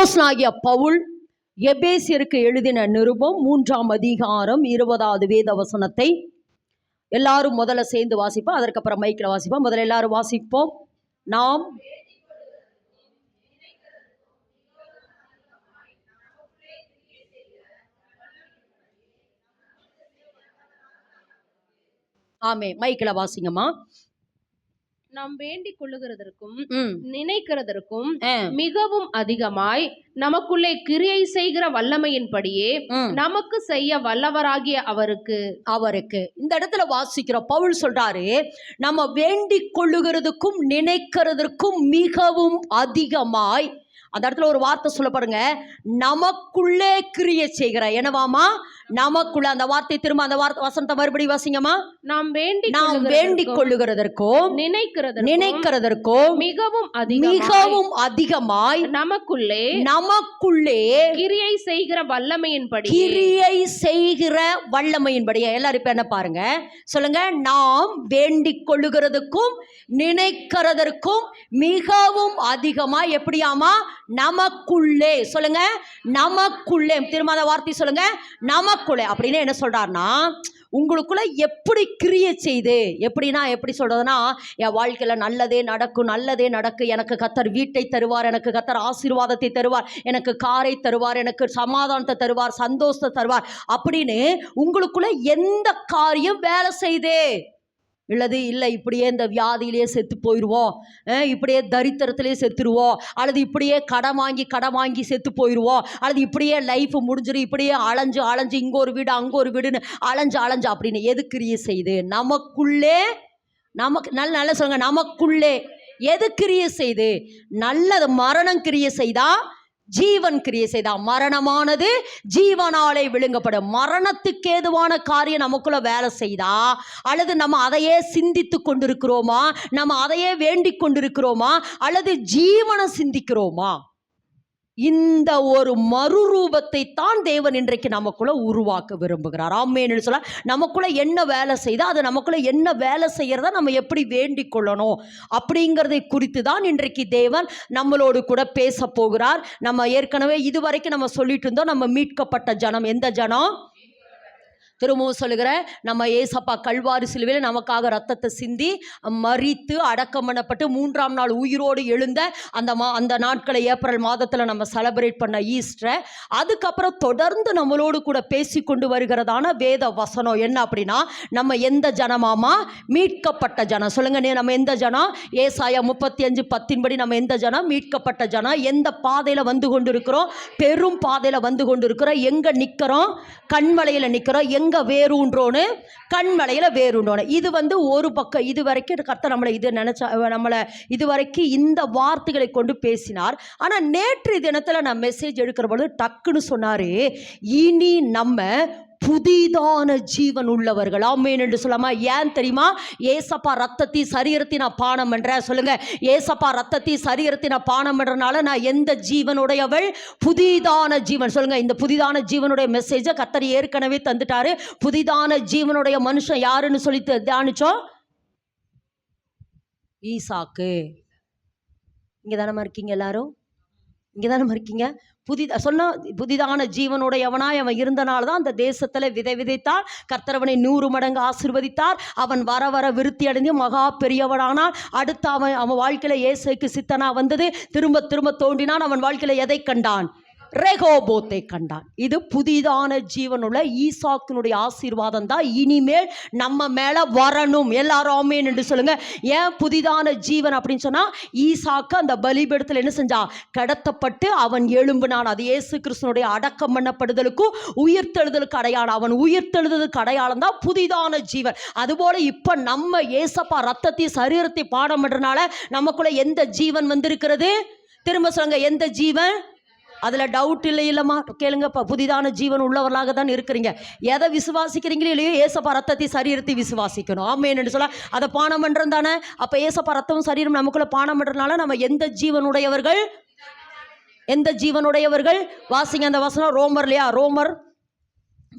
அப்போஸ்தலனாகிய பவுல் எபேசியருக்கு எழுதின நிருபம் 3ஆம் அதிகாரம் 20வது வேத வசனத்தை எல்லாரும் முதல்ல சேர்ந்து வாசிப்போம். அதற்கப்புறம் மைக்கில் வாசிப்போம். முதல்ல எல்லாரும் வாசிப்போம். நாம் ஆமே மைக்கில் வாசிங்கம்மா. நாம் வேண்டிக் கொள்ளுகிறதற்கும் நினைக்கிறதற்கும் மிகவும் அதிகமாய் நமக்குள்ளே கிரியை செய்கிற வல்லமையின்படியே நமக்கு செய்ய வல்லவராகிய அவருக்கு இந்த இடத்துல வாசிக்கிற பவுல் சொல்றாரு, நம்ம வேண்டிக் கொள்ளுகிறதுக்கும் நினைக்கிறதற்கும் மிகவும் அதிகமாய். அந்த இடத்துல ஒரு வார்த்தை சொல்ல பாருங்க, நமக்குள்ளே கிரியை செய்கிற. என்னவாமா? நமக்குள்ள. அந்த வார்த்தை திரும்ப அந்த வார்த்தை வசனத்தை மறுபடி வாசிங்கம்மா. நாம் வேண்டிக் கொள்ளுகிறதற்கும் நினைக்கிறதற்கும் மிகவும் அதிகமாய் நமக்குள்ளே கிரியை செய்கிற வல்லமையின்படி. எல்லாரும் இப்ப என்ன பாருங்க சொல்லுங்க, நாம் வேண்டிக் கொள்ளுகிறதுக்கும் நினைக்கிறதற்கும் மிகவும் அதிகமாய் எப்படியாமா? நமக்குள்ளே. சொல்லுங்க, நமக்குள்ளே. திரும்ப அந்த வார்த்தை சொல்லுங்க, நமக்குள்ளே. அப்படின்னு என்ன சொல்றாருன்னா, உங்களுக்குள்ள எப்படி கிரியை செய்து, எப்படின்னா எப்படி சொல்றதுன்னா, என் வாழ்க்கையில நல்லதே நடக்கும், எனக்கு கர்த்தர் வீட்டை தருவார், எனக்கு கர்த்தர் ஆசீர்வாதத்தை தருவார், எனக்கு காரை தருவார், எனக்கு சமாதானத்தை தருவார், சந்தோஷத்தை தருவார் அப்படின்னு உங்களுக்குள்ள எந்த காரியம் வேலை செய்து இல்லை, இப்படியே இந்த வியாதியிலேயே செத்து போயிடுவோம், இப்படியே தரித்திரத்திலே செத்துருவோம், அல்லது இப்படியே கடன் வாங்கி செத்து போயிடுவோம், அல்லது இப்படியே லைஃப் முடிஞ்சிடும், இப்படியே அலைஞ்சு இங்கே ஒரு வீடு அங்கே ஒரு வீடுன்னு அலைஞ்சு அப்படின்னு எது கிரியை செய்து? நமக்குள்ளே. நல்ல சொல்லுங்க, நமக்குள்ளே எது கிரியை செய்து? நல்லது. மரணம் கிரியை செய்தா, ஜீவன் கிரியை செய்தா. மரணமானது ஜீவனாலே விழுங்கப்படும். மரணத்துக்கு ஏதுவான காரியம் நமக்குள்ள வேலை செய்தா, அல்லது நம்ம அதையே சிந்தித்து கொண்டிருக்கிறோமா, நம்ம அதையே வேண்டிக் கொண்டிருக்கிறோமா, அல்லது ஜீவனை சிந்திக்கிறோமா? இந்த ஒரு மறுரூபத்தை தான் தேவன் இன்றைக்கு நமக்குள்ள உருவாக்க விரும்புகிறார். ஆமென்னு சொல்ல, நமக்குள்ள என்ன வேலை செய்தா, அது நமக்குள்ள என்ன வேலை செய்யறதா நம்ம எப்படி வேண்டிக் கொள்ளணும் அப்படிங்கிறதை குறித்து தான் இன்றைக்கு தேவன் நம்மளோடு கூட பேச போகிறார். நம்ம ஏற்கனவே இதுவரைக்கும் நம்ம சொல்லிட்டு இருந்தோம், நம்ம மீட்கப்பட்ட ஜனம். எந்த ஜனம்? திரும்பவும் சொல்லுகிற, நம்ம ஏசப்பா கல்வாரி சிலுவையில் நமக்காக ரத்தத்தை சிந்தி மரித்து அடக்கம் பண்ணப்பட்டு 3ஆம் நாள் உயிரோடு எழுந்த அந்த நாட்களை ஏப்ரல் மாதத்தில் நம்ம செலிப்ரேட் பண்ண ஈஸ்டரை. அதுக்கப்புறம் தொடர்ந்து நம்மளோடு கூட பேசி கொண்டு வருகிறதான வேத வசனம் என்ன அப்படின்னா, நம்ம எந்த ஜனமாமா? மீட்கப்பட்ட ஜனம். சொல்லுங்க, நம்ம எந்த ஜனம்? ஏசாயா 35:10 நம்ம எந்த ஜனம்? மீட்கப்பட்ட ஜனம். எந்த பாதையில் வந்து கொண்டு இருக்கிறோம்? பெரும் பாதையில் வந்து கொண்டு இருக்கிறோம். எங்கே நிற்கிறோம்? கண்மலையில் நிற்கிறோம். எங்கே வேரூன்றோன்னு? கண்மலையில் வேரூன்றோன்னு. இது ஒரு பக்கம். இது வரைக்கும் கர்த்தர் நம்மளை இதுவரைக்கும் இந்த வார்த்தைகளை கொண்டு பேசினார். ஆனால் நேற்று தினத்தில் நான் மெசேஜ் எடுக்கிற பொழுது டக்குன்னு சொன்னார், இனி நம்ம புதிதான ஜீவன் உள்ளவர்கள். ஆமென் என்று சொல்லாமா? ஏன் தெரியுமா? ஏசப்பா ரத்தத்தை சரீரத்தை நான் பானம் பண்றேன். சொல்லுங்க, ஏசப்பா ரத்தத்தை சரீரத்தை நான் பானம் பண்றதுனால நான் எந்த ஜீவனுடையவள்? புதிதான ஜீவன். சொல்லுங்க, இந்த புதிதான ஜீவனுடைய மெசேஜை கர்த்தர் ஏற்கனவே தந்துட்டாரு. புதிதான ஜீவனுடைய மனுஷன் யாருன்னு சொல்லி தியானிச்சோம். ஈசாக்கு. இங்கே தானே இருக்கீங்க? எல்லாரும் இங்கே தானே இருக்கீங்க? புதிதான ஜீவனுடையவனாய் அவன் இருந்தனால தான் அந்த தேசத்தில் விதைத்தான். கர்த்தரவனை 100 மடங்கு ஆசீர்வதித்தார். அவன் வர விருத்தி அடைந்து மகா பெரியவனானால். அடுத்து அவன் வாழ்க்கையில இயேசுவுக்கு சித்தனா வந்தது. திரும்ப தோன்றினான். அவன் வாழ்க்கையில எதை கண்டான்? ரெகோபோத்தை கண்டான். இது புதிதான ஜீவனுள்ள ஈசாக்கினுடைய ஆசீர்வாதம் தான் இனிமேல் நம்ம மேல வரணும். எல்லாரும் ஆமென் என்று சொல்லுங்க. ஏன் புதிதான ஜீவன் அப்படின்னு சொன்னா, ஈசாக்கு அந்த பலிபீடத்தில் என்ன செஞ்சான்? கடத்தப்பட்டு அவன் எழும்பினான். அது இயேசு கிறிஸ்துனுடைய அடக்கம் பண்ணப்படுதலுக்கும் உயிர்த்தெழுதலுக்கு அடையாளம். அவன் உயிர்த்தெழுதலுக்கு அடையாளம் தான் புதிதான ஜீவன். அதுபோல இப்ப நம்ம ஏசப்பா ரத்தத்தை சரீரத்தை பானம் பண்றதுனால நமக்குள்ள எந்த ஜீவன் வந்திருக்கிறது? திரும்ப சொல்லுங்க, எந்த ஜீவன்? அதில் டவுட் இல்லையில்லம்மா, கேளுங்கப்பா. புதிதான ஜீவன் உள்ளவர்களாக தான் இருக்கிறீங்க. எதை விசுவாசிக்கிறீங்களோ இல்லையோ, ஏசப்பா ரத்தத்தை சரீரத்தை விசுவாசிக்கணும். ஆமென் என்று சொல்ல, அதை பானம் பண்ணுறது தானே. அப்போ ஏசப்பா ரத்தமும் சரீரம் நமக்குள்ள பானம் பண்ணுறதுனால நம்ம எந்த ஜீவனுடையவர்கள்? எந்த ஜீவனுடையவர்கள்? வாசிங்க அந்த வசனம். ரோமர்லையா? ரோமர்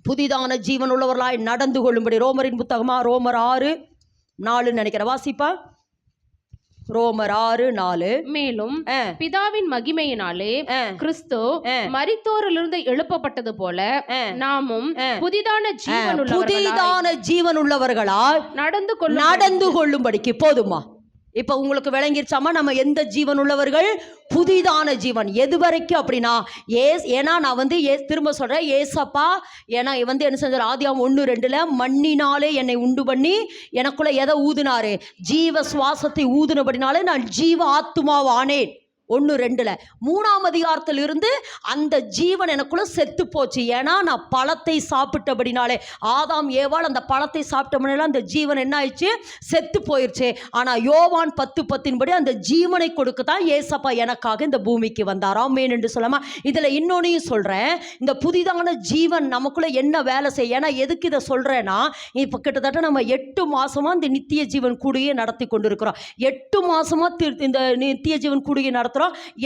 புதிதான ஜீவன் உள்ளவர்களாய் நடந்து கொள்ளும்படி. ரோமரின் புத்தகமா? ரோமர் 6:4 நினைக்கிறேன். வாசிப்பா. ரோமர் 6:4. மேலும் பிதாவின் மகிமையினாலே கிறிஸ்து மரித்தோரிலிருந்து எழுப்பப்பட்டது போல நாமும் புதிதான ஜீவன் உள்ளவர்களால் நடந்து கொள்ளும்படிக்கு. போதுமா? இப்ப உங்களுக்கு விளங்கிருச்சாமா நம்ம எந்த ஜீவன் உள்ளவர்கள்? புதிதான ஜீவன். எது வரைக்கும் அப்படின்னா ஏன்னா நான் திரும்ப சொல்றேன், ஏசப்பா ஏன்னா என்ன செஞ்சார்? ஆதியாகமம் 1:2 மண்ணினாலே என்னை உண்டு பண்ணி எனக்குள்ள எதை ஊதுனாரு? ஜீவ சுவாசத்தை ஊதுனபடினாலே நான் ஜீவ ஆத்துமாவானேன். 1:2. 3ஆம் அதிகாரத்தில் இருந்து அந்த ஜீவன் எனக்குள்ள செத்து போச்சு. ஏன்னா நான் பழத்தை சாப்பிட்டபடினாலே, ஆதாம் ஏவாள் அந்த பழத்தை சாப்பிட்டபடினால அந்த ஜீவன் என்ன ஆயிடுச்சு? செத்து போயிடுச்சு. ஆனால் யோவான் 10:10 படி அந்த ஜீவனை கொடுக்கத்தான் ஏசப்பா எனக்காக இந்த பூமிக்கு வந்தார். ஆமென் என்று சொல்லாமா? இதில் இன்னொன்னையும் சொல்கிறேன், இந்த புதிதான ஜீவன் நமக்குள்ள என்ன வேலை செய்ய. ஏன்னா எதுக்கு இதை சொல்கிறேன்னா, இப்போ கிட்டத்தட்ட நம்ம 8 மாதமாக இந்த நித்திய ஜீவன் கூடியே நடத்தி கொண்டிருக்கிறோம். 8 மாதமாக இந்த நித்திய ஜீவன் கூடியே நடத்துகிறோம்.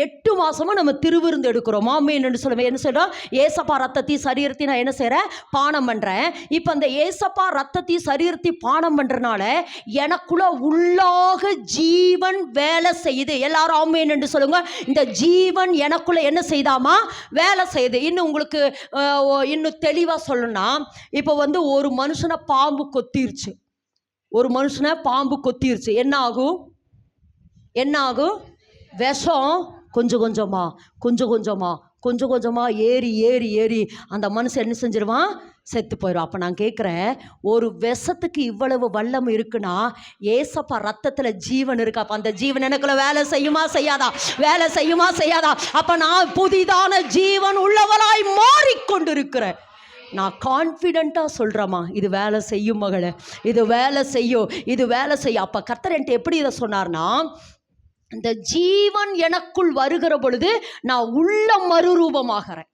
8 மாசமா நம்ம திருவிருந்து எடுக்கிறோம். ஆமென் என்று சொல்லுவேன். என்ன சொல்றோம்? ஏசப்பா ரத்தத்தை சரீரத்தை நான் என்ன செய்றேன்? பானம் பண்றேன். இப்போ அந்த ஏசப்பா ரத்தத்தை சரீரத்தை பானம் பண்றனால எனக்குள்ள உள்ளாக ஜீவன் வேலை செய்யுது. எல்லாரும் ஆமென் என்று சொல்லுங்க. இந்த ஜீவன் எனக்குள்ள என்ன செய்தாமா? வேலை செய்யுது. இன்னும் உங்களுக்கு இன்னும் தெளிவா சொல்லணும்னா, இப்போ ஒரு மனுஷனை பாம்பு கொத்திருச்சு. ஒரு மனுஷனை பாம்பு கொத்திருச்சு. என்ன ஆகும்? விஷம் கொஞ்சம் கொஞ்சமா ஏறி அந்த மனுஷன் என்ன செஞ்சிருவான்? செத்து போயிடும். அப்போ நான் கேட்குறேன், ஒரு விஷத்துக்கு இவ்வளவு வல்லமை இருக்குன்னா ஏசப்பா ரத்தத்தில் ஜீவன் இருக்கு. அப்போ அந்த ஜீவன் எனக்குள்ள வேலை செய்யுமா செய்யாதா? அப்போ நான் புதிதான ஜீவன் உள்ளவராய் மாறிக்கொண்டிருக்கிறேன். நான் கான்ஃபிடென்ட்டாக சொல்கிறேம்மா, இது வேலை செய்யும் மகளே, இது வேலை செய்யும். அப்போ கர்த்தர் என்கிட்ட எப்படி இதை சொன்னார்னா, இந்த ஜீவன் எனக்குள் வருகிற பொழுது நான் உள்ள மறுரூபமாகிறேன்.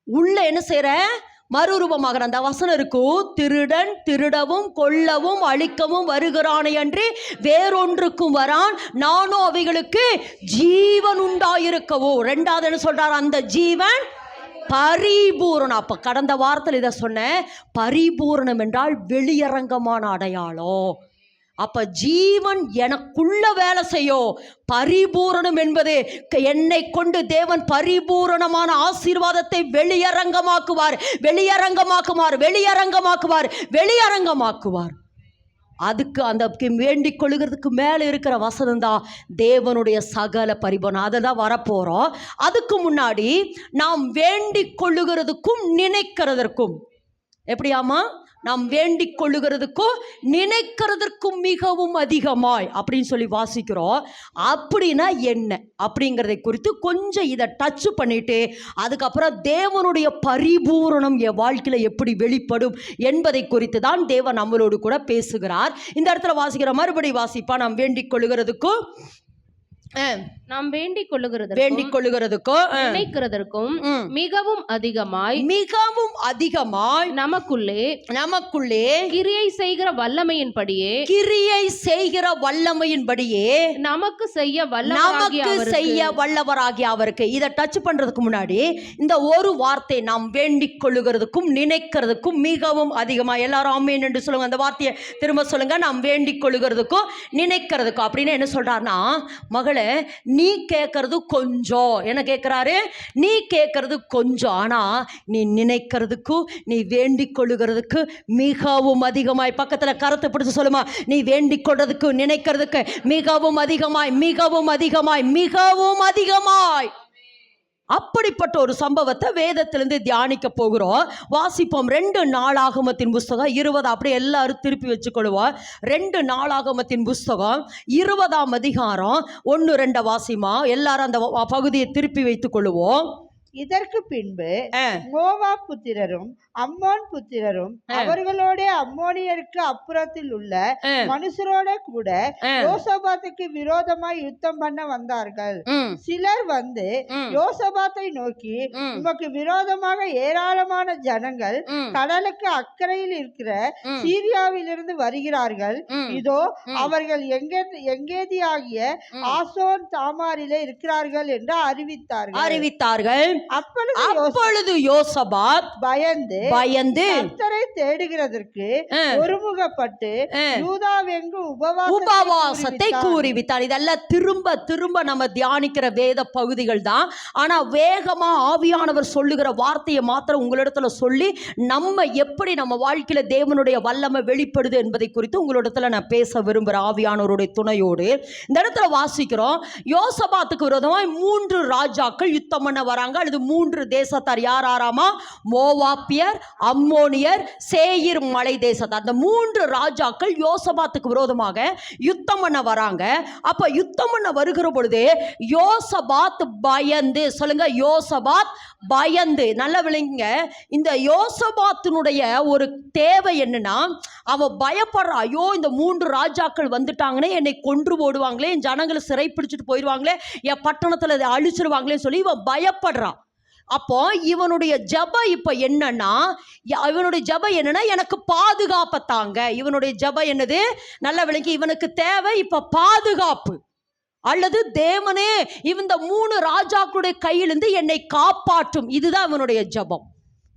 உள்ள என்ன செய்கிறேன்? மறுரூபமாகிறேன். அந்த வசனம் இருக்கும், திருடன் திருடவும் கொல்லவும் அழிக்கவும் வருகிறானே அன்றி வேறொன்றுக்கும் வரான், நானும் அவைகளுக்கு ஜீவன் உண்டாயிருக்கவோ. 2வது என்ன சொல்றார்? அந்த ஜீவன் பரிபூரணம். அப்ப கடந்த வாரத்தில் இதை சொன்னேன், பரிபூரணம் என்றால் வெளியரங்கமான அடையாளம். அப்ப ஜீவன் எனக்குள்ள வேலை செய்யும். பரிபூரணம் என்பது என்னை கொண்டு தேவன் பரிபூரணமான ஆசீர்வாதத்தை வெளியரங்கமாக்குவார். அதுக்கு அந்த வேண்டிக் கொள்ளுகிறதுக்கு மேலே இருக்கிற வசனம் தான் தேவனுடைய சகல பரிபூரணம். அதை தான் வரப்போகிறோம். அதுக்கு முன்னாடி நாம் வேண்டிக் கொள்ளுகிறதுக்கும் நினைக்கிறதற்கும் எப்படியாமா? நாம் வேண்டிக் கொள்ளுகிறதுக்கும் நினைக்கிறதற்கும் மிகவும் அதிகமாய் அப்படின்னு சொல்லி வாசிக்கிறோம். அப்படின்னா என்ன அப்படிங்கிறதை குறித்து கொஞ்சம் இதை டச் பண்ணிட்டு அதுக்கப்புறம் தேவனுடைய பரிபூரணம் என் வாழ்க்கையில் எப்படி வெளிப்படும் என்பதை குறித்து தான் தேவன் நம்மளோடு கூட பேசுகிறார். இந்த இடத்துல வாசிக்கிற மறுபடி வாசிப்பா, நாம் வேண்டிக் கொள்ளுகிறதுக்கும் நாம் வேண்டிக் கொள்ளுகிறதுக்கும் நினைக்கிறதற்கும் மிகவும் அதிகமாய் நமக்குள்ளே கிரியை செய்கிற வல்லமையின்படியே நமக்கு செய்ய வல்லவராகிய அவருக்கு. இதை டச் பண்றதுக்கு முன்னாடி இந்த ஒரு வார்த்தை, நாம் வேண்டிக் கொள்ளுகிறதுக்கும் நினைக்கிறதுக்கும் மிகவும் அதிகமாய். எல்லாரும் ஆமென் என்று சொல்லுங்க. அந்த வார்த்தையை திரும்ப சொல்லுங்க. நாம் வேண்டிக் கொள்ளுகிறதுக்கும் நினைக்கிறதுக்கும் அப்படின்னு என்ன சொல்றாருன்னா, மகளே நீ கேட்கறது கொஞ்சம். என்ன கேட்கிறாரு? நீ கேட்கறது கொஞ்சம், ஆனா நீ நினைக்கிறதுக்கும் நீ வேண்டிக் கொள்ளுகிறதுக்கு மிகவும் அதிகமாய். பக்கத்துல கருத்தை பிடிச்சு சொல்லுமா, நீ வேண்டிக் கொள்றதுக்கு நினைக்கிறதுக்கு மிகவும் அதிகமாய். அப்படிப்பட்ட ஒரு சம்பவத்தை வேதத்திலிருந்து தியானிக்க போகிறோம். வாசிப்போம். 2 நாளாகமத்தின் புஸ்தகம் 20. அப்படியே எல்லாரும் திருப்பி வச்சுக்கொள்வோம். 2 நாளாகமத்தின் புஸ்தகம் 20ஆம் அதிகாரம் 1-2 வாசிமா. எல்லாரும் அந்த பகுதியை திருப்பி வைத்துக் கொள்வோம். இதற்கு பின்பு மோவாப் புத்திரரும் அம்மோன் புத்திரரும் அவர்களோட அம்மோனியருக்கு அப்புறத்தில் உள்ள மனுஷரோட கூட யோசபாத்துக்கு விரோதமாய் யுத்தம் பண்ண வந்தார்கள். சிலர் வந்து யோசபாத்தை நோக்கி, உமக்கு விரோதமாக ஏராளமான ஜனங்கள் கடலுக்கு அக்கறையில் இருக்கிற சீரியாவிலிருந்து வருகிறார்கள். இதோ அவர்கள் எங்கேதியாகிய ஆசோன் தாமாரிலே இருக்கிறார்கள் என்று அறிவித்தார்கள். அப்பொழுது யோசபாத் பயந்து கர்த்தரை தேடுகிறதற்கு ஒருமுகப்பட்டு யூதாவெங்கு உபவாசத்தை கூறிவித்தார். இதெல்லாம் திரும்ப திரும்ப நம்ம தியானிக்கிற வேத பகுதிகள் தான். ஆனா வேகமா ஆவியானவர் சொல்லுகிற வார்த்தையை மாத்திரம் உங்களிடத்துல சொல்லி நம்ம எப்படி நம்ம வாழ்க்கையில தேவனுடைய வல்லமை வெளிப்படுது என்பதை குறித்து உங்களிடத்துல நான் பேச விரும்புகிறேன் ஆவியானவருடைய துணையோடு. இந்த இடத்துல வாசிக்கிறோம், யோசபாத்துக்கு விரோதமாய் 3 ராஜாக்கள் யுத்தம் பண்ண வராங்க. அல்லது 3 தேசத்தார். யார் யாராமா? மோவாப்பியர், அம்மோனியர், சேயீர் மலை தேசத்தார். அந்த 3 ராஜாக்கள் யோசபாத்துக்கு விரோதமாக யுத்தம் பண்ண வராங்க. அப்ப யுத்தம் பண்ண வருகிற பொழுது யோசபாத் பயந்து, சொல்லுங்க, யோசபாத் பயந்து. நல்ல விளங்குங்க. இந்த யோசபாத்தினுடைய ஒரு தேவை என்னன்னா, அவன் பயப்படுற, ஐயோ இந்த 3 ராஜாக்கள் வந்துட்டாங்கன்னே என்னை கொன்று போடுவாங்களே, என் ஜனங்களை சிறை பிடிச்சிட்டு போயிடுவாங்களே, என் பட்டணத்தில் இதை அழிச்சிருவாங்களே சொல்லி இவன் பயப்படுறான். அப்போ இவனுடைய ஜெபம் இப்ப என்னன்னா, எனக்கு பாதுகாப்பை தாங்க. இவனுடைய ஜெபம் என்னது? நல்ல விளங்கி, இவனுக்கு தேவை இப்ப பாதுகாப்பு. அல்லது தேவனே இந்த 3 ராஜாக்களுடைய கையிலிருந்து என்னை காப்பாற்றும். இதுதான் இவனுடைய ஜெபம்.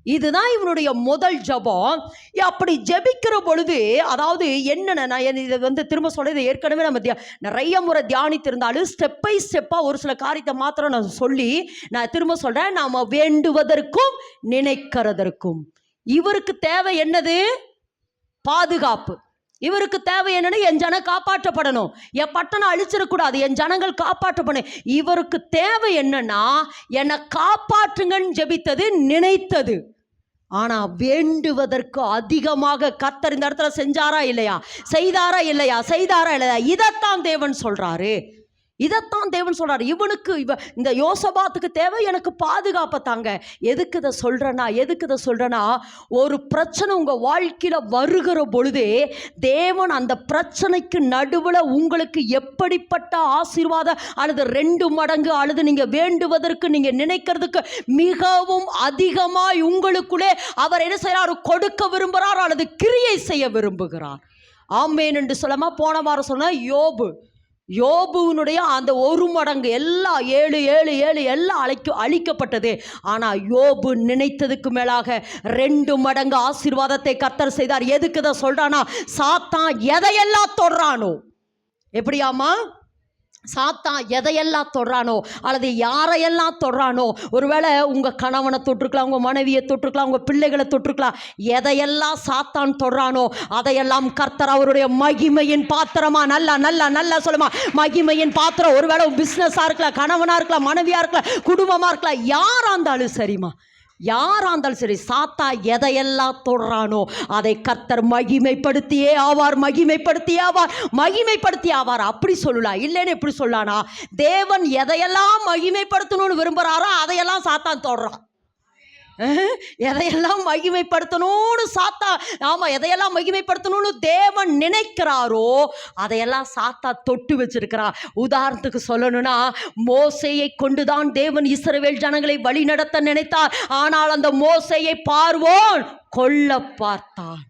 இதுதான் இவனுடைய முதல் ஜெபம். அப்படி ஜெபிக்கிற பொழுது, அதாவது என்னென்ன, நான் இதை திரும்ப சொல்றது ஏற்கனவே நம்ம நிறைய முறை தியானித்திருந்தாலும் ஸ்டெப் பை ஸ்டெப்பாக ஒரு சில காரியத்தை மாத்திரம் நான் சொல்லி நான் திரும்ப சொல்றேன். நாம வேண்டுவதற்கும் நினைக்கிறதற்கும் இவருக்கு தேவை என்னது? பாதுகாப்பு. இவருக்கு தேவை என்னன்னா, என் ஜனம் காப்பாற்றப்படணும், என் பட்டணம் அழிச்சிடக்கூடாது, என் ஜனங்கள் காப்பாற்றப்படணும். இவருக்கு தேவை என்னன்னா, என்னை காப்பாற்றுங்கன்னு ஜெபித்தது, நினைத்தது. ஆனா வேண்டுவதற்கு அதிகமாக கர்த்தர் இந்த இடத்துல செஞ்சாரா இல்லையா? செய்தாரா இல்லையா? இதைத்தான் தேவன் சொல்றாரு. இவனுக்கு இந்த யோசபாத்துக்கு தேவை எனக்கு பாதுகாப்பை தாங்க. எதுக்கு இதை சொல்றேன்னா, ஒரு பிரச்சனை உங்க வாழ்க்கையில வருகிற பொழுது தேவன் அந்த பிரச்சனைக்கு நடுவில் உங்களுக்கு எப்படிப்பட்ட ஆசீர்வாதம், அல்லது 2 மடங்கு, அல்லது நீங்க வேண்டுவதற்கு நீங்க நினைக்கிறதுக்கு மிகவும் அதிகமாய் உங்களுக்குள்ளே அவர் என்ன செய்யறாரு? கொடுக்க விரும்புகிறார், அல்லது கிரியை செய்ய விரும்புகிறார். ஆமேன் என்று சொல்லாம போன வாரம் சொன்ன யோபுனுடைய அந்த 1 மடங்கு எல்லாம் 7 எல்லாம் அழிக்கப்பட்டது. ஆனால் யோபு நினைத்ததுக்கு மேலாக 2 மடங்கு ஆசீர்வாதத்தை கர்த்தர் செய்தார். எதுக்கு இதை சொல்றானா? சாத்தான் எதையெல்லாம் தொடுறானோ, எப்படியாமா? சாத்தான் எதையெல்லாம் தொடுறானோ, அல்லது யாரையெல்லாம் தொடுறானோ, ஒருவேளை உங்கள் கணவனை தொட்டிருக்கலாம், உங்கள் மனைவியை தொட்டிருக்கலாம், உங்கள் பிள்ளைகளை தொட்டிருக்கலாம். எதையெல்லாம் சாத்தான் தொடுறானோ அதையெல்லாம் கர்த்தர் அவருடைய மகிமையின் பாத்திரமா, நல்லா சொல்லுமா, மகிமையின் பாத்திரம். ஒருவேளை பிஸ்னஸாக இருக்கலாம், கணவனாக இருக்கலாம், மனைவியாக இருக்கலாம், குடும்பமாக இருக்கலாம், யாராக இருந்தாலும் சரிம்மா, யாராந்தாலும் சரி, சாத்தா எதையெல்லாம் தொடுறானோ அதை கர்த்தர் மகிமைப்படுத்தியே ஆவார். அப்படி சொல்லலாம். இல்லைன்னு எப்படி சொல்லலானா, தேவன் எதையெல்லாம் மகிமைப்படுத்தணும்னு விரும்புகிறாரோ அதையெல்லாம் சாத்தான் தொடுறான். எதையெல்லாம் மகிமைப்படுத்தணும்னு எதையெல்லாம் மகிமைப்படுத்தணும்னு தேவன் நினைக்கிறாரோ அதையெல்லாம் சாத்தா தொட்டு வச்சிருக்கிறார். உதாரணத்துக்கு சொல்லணும்னா, மோசேயை கொண்டுதான் தேவன் இஸ்ரவேல் ஜனங்களை வழி நடத்த நினைத்தார். ஆனால் அந்த மோசேயை பார்வோன் கொல்ல பார்த்தான்.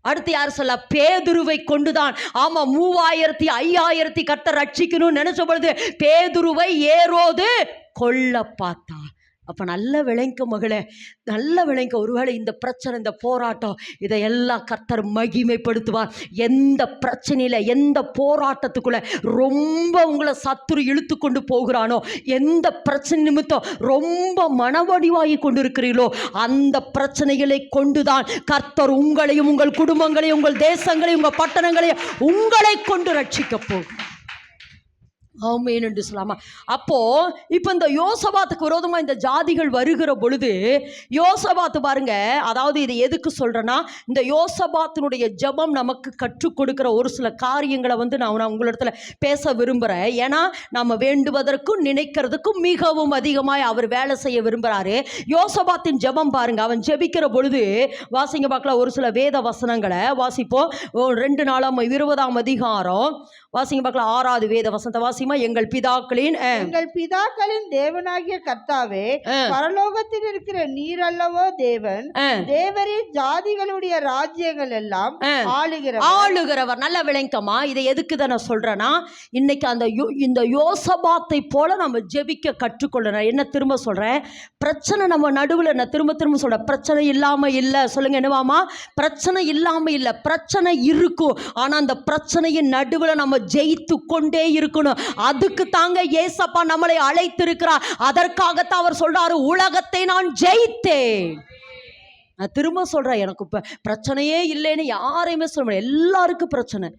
அடுத்து யார் சொல்ல? பேதுருவை கொண்டுதான். 3000 5000 கர்த்தர் ரட்சிக்கணும்னு நினைச்ச பொழுது பேதுருவை ஏரோது கொல்ல பார்த்தான். அப்போ நல்ல விளைங்க மகளே, நல்ல விளைங்க. ஒருவேளை இந்த பிரச்சனை, இந்த போராட்டம், இதையெல்லாம் கர்த்தர் மகிமைப்படுத்துவார். எந்த பிரச்சனையில், எந்த போராட்டத்துக்குள்ளே ரொம்ப உங்களை சத்துரு இழுத்து கொண்டு போகிறானோ, எந்த பிரச்சனை நிமித்தம் ரொம்ப மனவடிவாகி கொண்டு இருக்கிறீர்களோ, அந்த பிரச்சனைகளை கொண்டுதான் கர்த்தர் உங்களையும், உங்கள் குடும்பங்களையும், உங்கள் தேசங்களையும், உங்கள் பட்டணங்களையும் உங்களை கொண்டு ரட்சிக்க போகும். ஆமென் என்று சொல்லாமா. அப்போ இப்போ இந்த யோசபாத்துக்கு விரோதமாக இந்த ஜாதிகள் வருகிற பொழுது யோசபாத்து பாருங்க, அதாவது இது எதுக்கு சொல்றேன்னா, இந்த யோசபாத்தினுடைய ஜெபம் நமக்கு கற்றுக் கொடுக்கிற ஒரு சில காரியங்களை நான் உங்களிடத்துல பேச விரும்புகிறேன். ஏன்னா நம்ம வேண்டுவதற்கும் நினைக்கிறதுக்கும் மிகவும் அதிகமாக அவர் வேலை செய்ய விரும்புகிறாரு. யோசபாத்தின் ஜெபம் பாருங்க, அவன் ஜெபிக்கிற பொழுது வாசிங்க பார்க்கலாம். ஒரு சில வேத வசனங்களை வாசிப்போம். 2 நாளாம் 20ஆம் அதிகாரம் வாசிங்க பார்க்கலாம். 6வது வேத வசனத்தை வாசிமா. எங்கள் பிதாக்களின் தேவனாகிய கர்த்தாவே, பரலோகத்தில் இருக்கிற நீர் அல்லவோ தேவன், தேவரின் ஜாதிகளுடைய ராஜ்யங்கள் எல்லாம் ஆளுகிறவர். நல்ல விளங்கமா. இதை எதுக்கு தான் நான் சொல்றேன்னா, இன்னைக்கு இந்த யோசபாத்தை போல நம்ம ஜெபிக்க கற்றுக்கொள்ளணும். என்ன திரும்ப சொல்றேன், பிரச்சனை நம்ம நடுவில், நான் திரும்ப சொல்றேன், பிரச்சனை இல்லாம இல்லை. சொல்லுங்க என்னவாமா? பிரச்சனை இல்லாம இல்லை, பிரச்சனை இருக்கும். ஆனா அந்த பிரச்சனையின் நடுவில் நம்ம ஜெயித்து கொண்டே இருக்கணும். அதுக்கு தாங்க ஏசப்பா நம்மளை அழைத்திருக்கிறார். அதற்காகத்தான் அவர் சொல்றாரு, உலகத்தை நான் ஜெயித்தேன். நான் திரும்ப சொல்றேன், எனக்கு பிரச்சனையே இல்லைன்னு யாரையுமே சொல்ல முடியாது. எல்லாருக்கும் பிரச்சனை,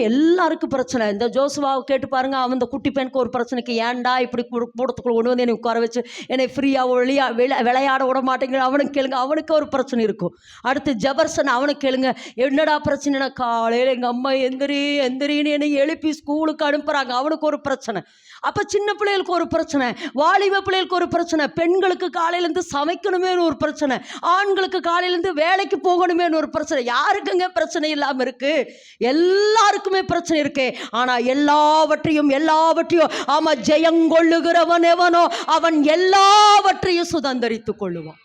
எல்லாருக்கும் பிரச்சனை. இந்த ஜோசுவாவை கேட்டு பாருங்க, அவன் இந்த குட்டி பெண்ணுக்கு ஒரு பிரச்சனைக்கு ஏன்டா இப்படி கூடத்துக்குள்ள கொண்டு வந்து என்னை உட்கார வச்சு என்னை ஃப்ரீயாக விளையாட விட மாட்டேங்கிற அவனுக்கு கேளுங்க, அவனுக்கு ஒரு பிரச்சனை இருக்கும். அடுத்து ஜபர்சன், அவனுக்கு கேளுங்க, என்னடா பிரச்சனைனா காலையில் எங்கள் அம்மா எந்திரின்னு என்னை எழுப்பி ஸ்கூலுக்கு அனுப்புகிறாங்க, அவனுக்கு ஒரு பிரச்சனை. அப்போ சின்ன பிள்ளைகளுக்கு ஒரு பிரச்சனை, வாலிப பிள்ளைகளுக்கு ஒரு பிரச்சனை, பெண்களுக்கு காலையிலேருந்து சமைக்கணுமேனு ஒரு பிரச்சனை, ஆண்களுக்கு காலையிலேருந்து வேலைக்கு போகணுமேனு ஒரு பிரச்சனை. யாருக்குங்க பிரச்சனை இல்லாமல் இருக்கு? எல்லாருக்குமே பிரச்சனை இருக்கு. ஆனா எல்லாவற்றையும் ஆமா ஜெயங்கொள்ளுகிறவன் எவனோ அவன் எல்லாவற்றையும் சுதந்தரித்துக் கொள்ளுவான்.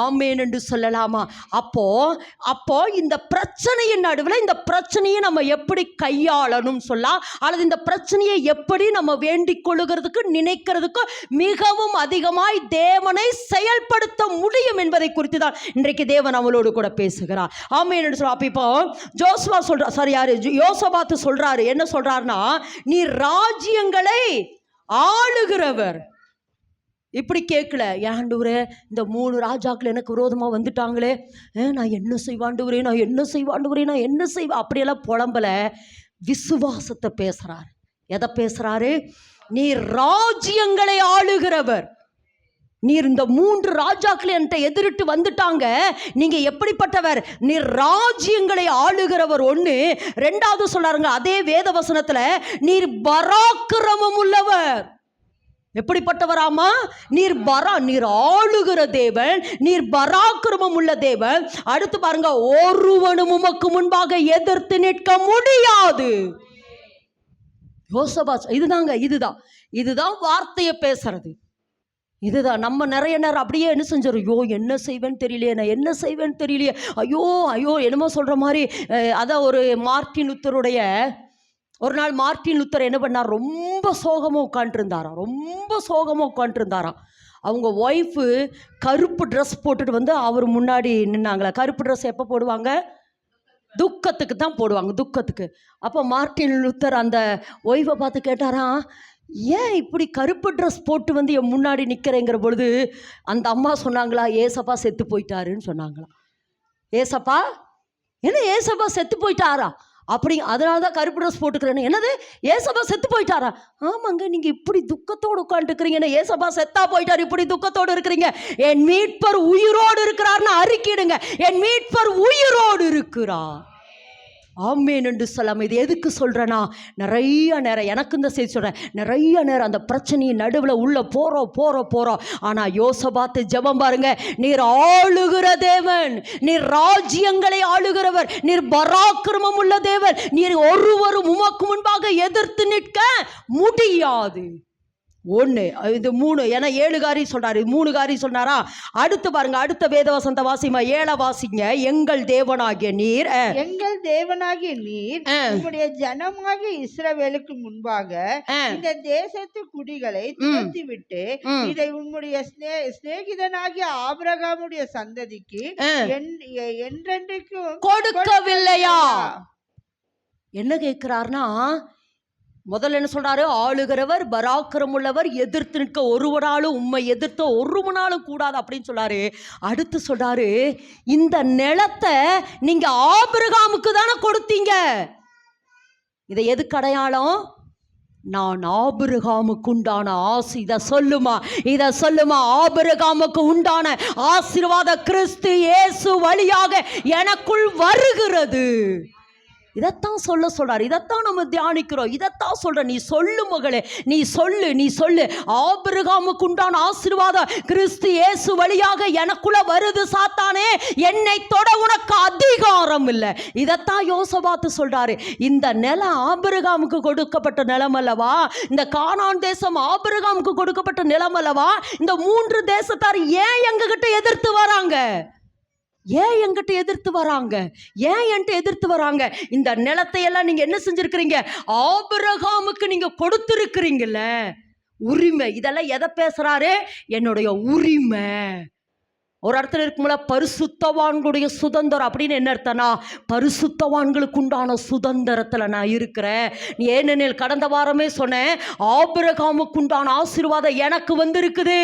ஆமேன் என்று சொல்லலாமா? அப்போ இந்த பிரச்சனையின் நடுவில் இந்த பிரச்சனையை நம்ம எப்படி கையாளணும் சொல்லலாம், அல்லது இந்த பிரச்சனையை எப்படி நம்ம வேண்டிக் கொள்ளுகிறதுக்கு நினைக்கிறதுக்கு மிகவும் அதிகமாய் தேவனை செயல்படுத்த முடியும் என்பதை குறித்து தான் இன்றைக்கு தேவன் அவளோடு கூட பேசுகிறார். ஆமேன் என்று சொல்ல. அப்போ இப்போ ஜோசுவா சொல்ற, சாரி யாரு, யோசபாத்து சொல்றாரு. என்ன சொல்றாருன்னா, நீ ராஜ்யங்களை ஆளுகிறவர். இப்படி கேட்கல, ஆண்டவரே இந்த 3 ராஜாக்கள் எனக்கு விரோதமாக வந்துட்டாங்களே, நான் என்ன செய்வாண்டவரே, நான் என்ன செய்வேன், அப்படியெல்லாம் புலம்பல. விசுவாசத்தை பேசுறாரு. எதை பேசுறாரு? நீ ராஜ்யங்களை ஆளுகிறவர். நீர் இந்த 3 ராஜாக்கள் என்கிட்ட எதிரிட்டு வந்துட்டாங்க, நீங்க எப்படிப்பட்டவர்? நீர் ராஜ்யங்களை ஆளுகிறவர். 1. 2வது சொல்றாருங்க அதே வேத வசனத்துல, நீர் பராக்கிரமம் உள்ளவர். எப்படிப்பட்டவராமா? நீர் ஆளுகிற தேவன், நீர் பராக்கிரமம் உள்ள தேவன். அடுத்து பாருங்க, ஒருவனும் உமக்கு முன்பாக எதிர்த்து நிற்க முடியாது. யோசபாத் இதுதான் வார்த்தையை பேசுறது. இதுதான் நம்ம நிறைய நேரம் அப்படியே என்ன செஞ்சிடும், ஐயோ என்ன செய்வேன்னு தெரியலையே, நான் என்ன செய்வேன்னு தெரியலையே, ஐயோ என்னமோ சொல்ற மாதிரி. அதான் ஒரு மார்ட்டின் லூத்தருடைய ஒரு நாள் மார்ட்டின் லூத்தர் என்ன பண்ணார், ரொம்ப சோகமாக உட்காந்துருந்தாராம். அவங்க ஒய்ஃபு கருப்பு ட்ரெஸ் போட்டுட்டு வந்து அவர் முன்னாடி நின்னாங்களா. கருப்பு ட்ரெஸ் எப்போ போடுவாங்க? துக்கத்துக்கு தான் போடுவாங்க, துக்கத்துக்கு. அப்போ மார்ட்டின் லூத்தர் அந்த ஒய்ஃபை பார்த்து கேட்டாராம், ஏன் இப்படி கருப்பு ட்ரெஸ் போட்டு வந்து என் முன்னாடி நிற்கிறேங்கிற பொழுது அந்த அம்மா சொன்னாங்களா, ஏசப்பா செத்து போயிட்டாருன்னு சொன்னாங்களாம். ஏசப்பா செத்து போயிட்டாரா? அப்படி அதனால தான் கருப்பு ட்ரெஸ் போட்டுக்கிறேன்னு. என்னது, ஏசப்பா செத்து போயிட்டாரா? ஆமாங்க, நீங்க இப்படி துக்கத்தோடு உட்காந்துருக்கிறீங்க, ஏசப்பா செத்தா போயிட்டார், இப்படி துக்கத்தோடு இருக்கிறீங்க. என் மீட்பர் உயிரோடு இருக்கிறார்னு அறிக்கையிடுங்க. என் மீட்பர் உயிரோடு இருக்கிறார். ஆமேன் என்று சொல்லாமல். இது எதுக்கு சொல்கிறேன்னா, நிறைய நேரம் எனக்கு இந்த செய்தி சொல்கிறேன், நிறைய நேரம் அந்த பிரச்சனையின் நடுவில் உள்ள போகிறோம். ஆனால் யோசபாத்து ஜெபம் பாருங்க, நீர் ஆளுகிற தேவன், நீர் ராஜ்யங்களை ஆளுகிறவர், நீர் பராக்கிரமம் உள்ள தேவன், நீர் ஒருவரும் உமக்கு முன்பாக எதிர்த்து நிற்க முடியாது. 1 இது 3, ஏன்னா 7 காரியம் சொல்றாரு, 3 காரியம் சொன்னாரா. அடுத்து பாருங்க, அடுத்த வேத வசனத்தை வாசிமா. 7 வாசிங்க. எங்கள் தேவனாகிய நீர் உம்முடைய ஜனமாகிய இஸ்ரவேலுக்கு முன்பாக இந்த தேசத்து குடிகளை துரத்திவிட்டு இதை உம்முடைய சிநேகிதனாகிய ஆபிரகாமுடைய சந்ததிக்கு என்றென்றைக்கும் கொடுக்கவில்லையா? என்ன கேட்கிறார்னா, முதல்ல என்ன சொல்றாரு, ஆளுகிறவர் பராக்கிரம் உள்ளவர், எதிர்த்து நிற்க ஒருவனாலும், உம்மை எதிர்த்த ஒருவனாலும் கூடாது அப்படின்னு சொல்றாரு. அடுத்து சொல்றாரு, இந்த நிலத்தை நீங்க ஆபிரகாமுக்கு தானே கொடுத்தீங்க. இதை எதுக்கு அடையாளம்? நான் ஆபிரகாமுக்கு உண்டான ஆசி. இதை சொல்லுமா, ஆபிரகாமுக்கு உண்டான ஆசீர்வாத கிறிஸ்து இயேசு வழியாக எனக்குள் வருகிறது. இதைத்தான் சொல்றாரு. இதைத்தான் நம்ம தியானிக்கிறோம். இதைத்தான் சொல்ற. நீ சொல்லு மகளே, நீ சொல்லு. ஆபிரகாமுக்கு உண்டான ஆசீர்வாதம் கிறிஸ்து இயேசு வழியாக எனக்குள்ள வருது. சாத்தானே, என்னை தொட உனக்கு அதிகாரம் இல்லை. இதைத்தான் யோசபாத்து சொல்றாரு. இந்த நிலம் ஆபிரகாமுக்கு கொடுக்கப்பட்ட நிலம் அல்லவா? இந்த கானான் தேசம் ஆபிரகாமுக்கு கொடுக்கப்பட்ட நிலம் அல்லவா? இந்த 3 தேசத்தார் ஏன் எங்ககிட்ட எதிர்த்து வராங்க? ஏன் என்கிட்ட எதிர்த்து வராங்க? இந்த நிலத்தை எல்லாம் நீங்க என்ன செஞ்சிருக்கிறீங்க? ஆபிரகாமுக்கு நீங்க கொடுத்திருக்கிறீங்கல்ல, உரிமை. இதெல்லாம் எதை பேசுறாரு? என்னுடைய உரிமை. ஒரு இடத்துல இருக்கும்போல பரிசுத்தவான்களுடைய சுதந்திரம் அப்படின்னு என்ன அர்த்தம்னா, பரிசுத்தவான்களுக்கு உண்டான சுதந்திரத்தில் நான் இருக்கிறேன். ஏனெனில் கடந்த வாரமே சொன்னேன், ஆபிரகாமுக்கு உண்டான ஆசீர்வாதம் எனக்கு வந்திருக்குது.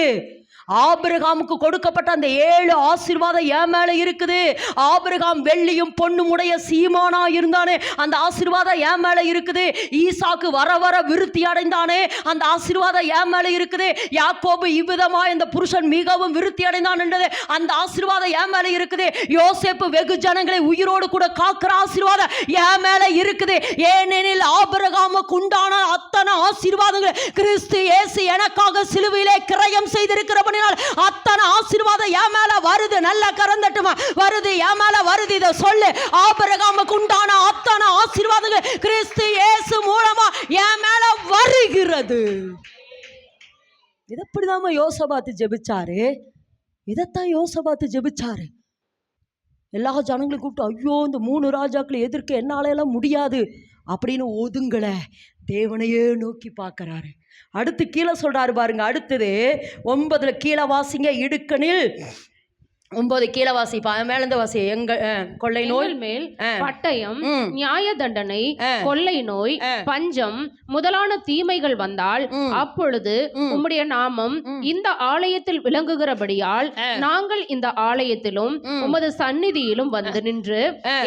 ஆபிரகாமுக்கு கொடுக்கப்பட்ட அந்த 7 ஆசீர்வாதம் என் மேல இருக்குது. ஆபிரகாம் வெள்ளியும் பொன்னும் உடைய சீமானா இருந்தானே, அந்த ஆசீர்வாதம் என் மேல இருக்குது. ஈசாக்கு வர வர விருத்தி அடைந்தானே, அந்த ஆசீர்வாதம் என் மேல இருக்குது. யாக்கோபு இவ்விதமா இந்த புருஷன் மிகவும் விருத்தி அடைந்தான் என்றது, அந்த ஆசீர்வாதம் என் மேல இருக்குது. யோசேப்பு வெகு ஜனங்களை உயிரோடு கூட காக்கிற ஆசீர்வாதம் என் மேல இருக்குது. ஏனெனில் ஆபிரகாமுக்கு உண்டான அத்தனை ஆசீர்வாதங்கள் கிறிஸ்து இயேசு எனக்காக சிலுவையிலே கிரயம் செய்திருக்கிறபடி அத்தனை ஆசீர்வாதம் என் மேல வருது. நல்ல கரந்தட்டுமா, வருது, என் மேல வருது. இதை சொல்லு. ஆபிரகாமுக்கு உண்டான அத்தனை ஆசீர்வாதங்கள் கிறிஸ்து இயேசு மூலமா என் மேல வருகிறது. இதப்படிதான் யோசபாத்து ஜெபிச்சாரு. இதைத்தான் யோசபாத்து ஜெபிச்சாரு. எல்லா ஜனங்களையும் கூப்பிட்டு, ஐயோ இந்த 3 ராஜாக்களை எதிர்க்க என்னால எல்லாம் முடியாது அப்படின்னு ஒதுங்கலை. தேவனையே நோக்கி பார்க்கிறாரு. அடுத்து கீழே சொல்றாரு பாருங்க. அடுத்தது 9 கீழே வாசிங்க. இடுக்கணில் 9 கீழே வாசி, மேலந்த வாசி. கொள்ளை நோய் மேல் பட்டயம், நியாய தண்டனை, கொள்ளை நோய், பஞ்சம் முதலான தீமைகள் வந்தால் அப்பொழுது உம்முடைய நாமம் இந்த ஆலயத்தில் விளங்குகிறபடியால் நாங்கள் இந்த ஆலயத்திலும் உமது சந்நிதியிலும் வந்து நின்று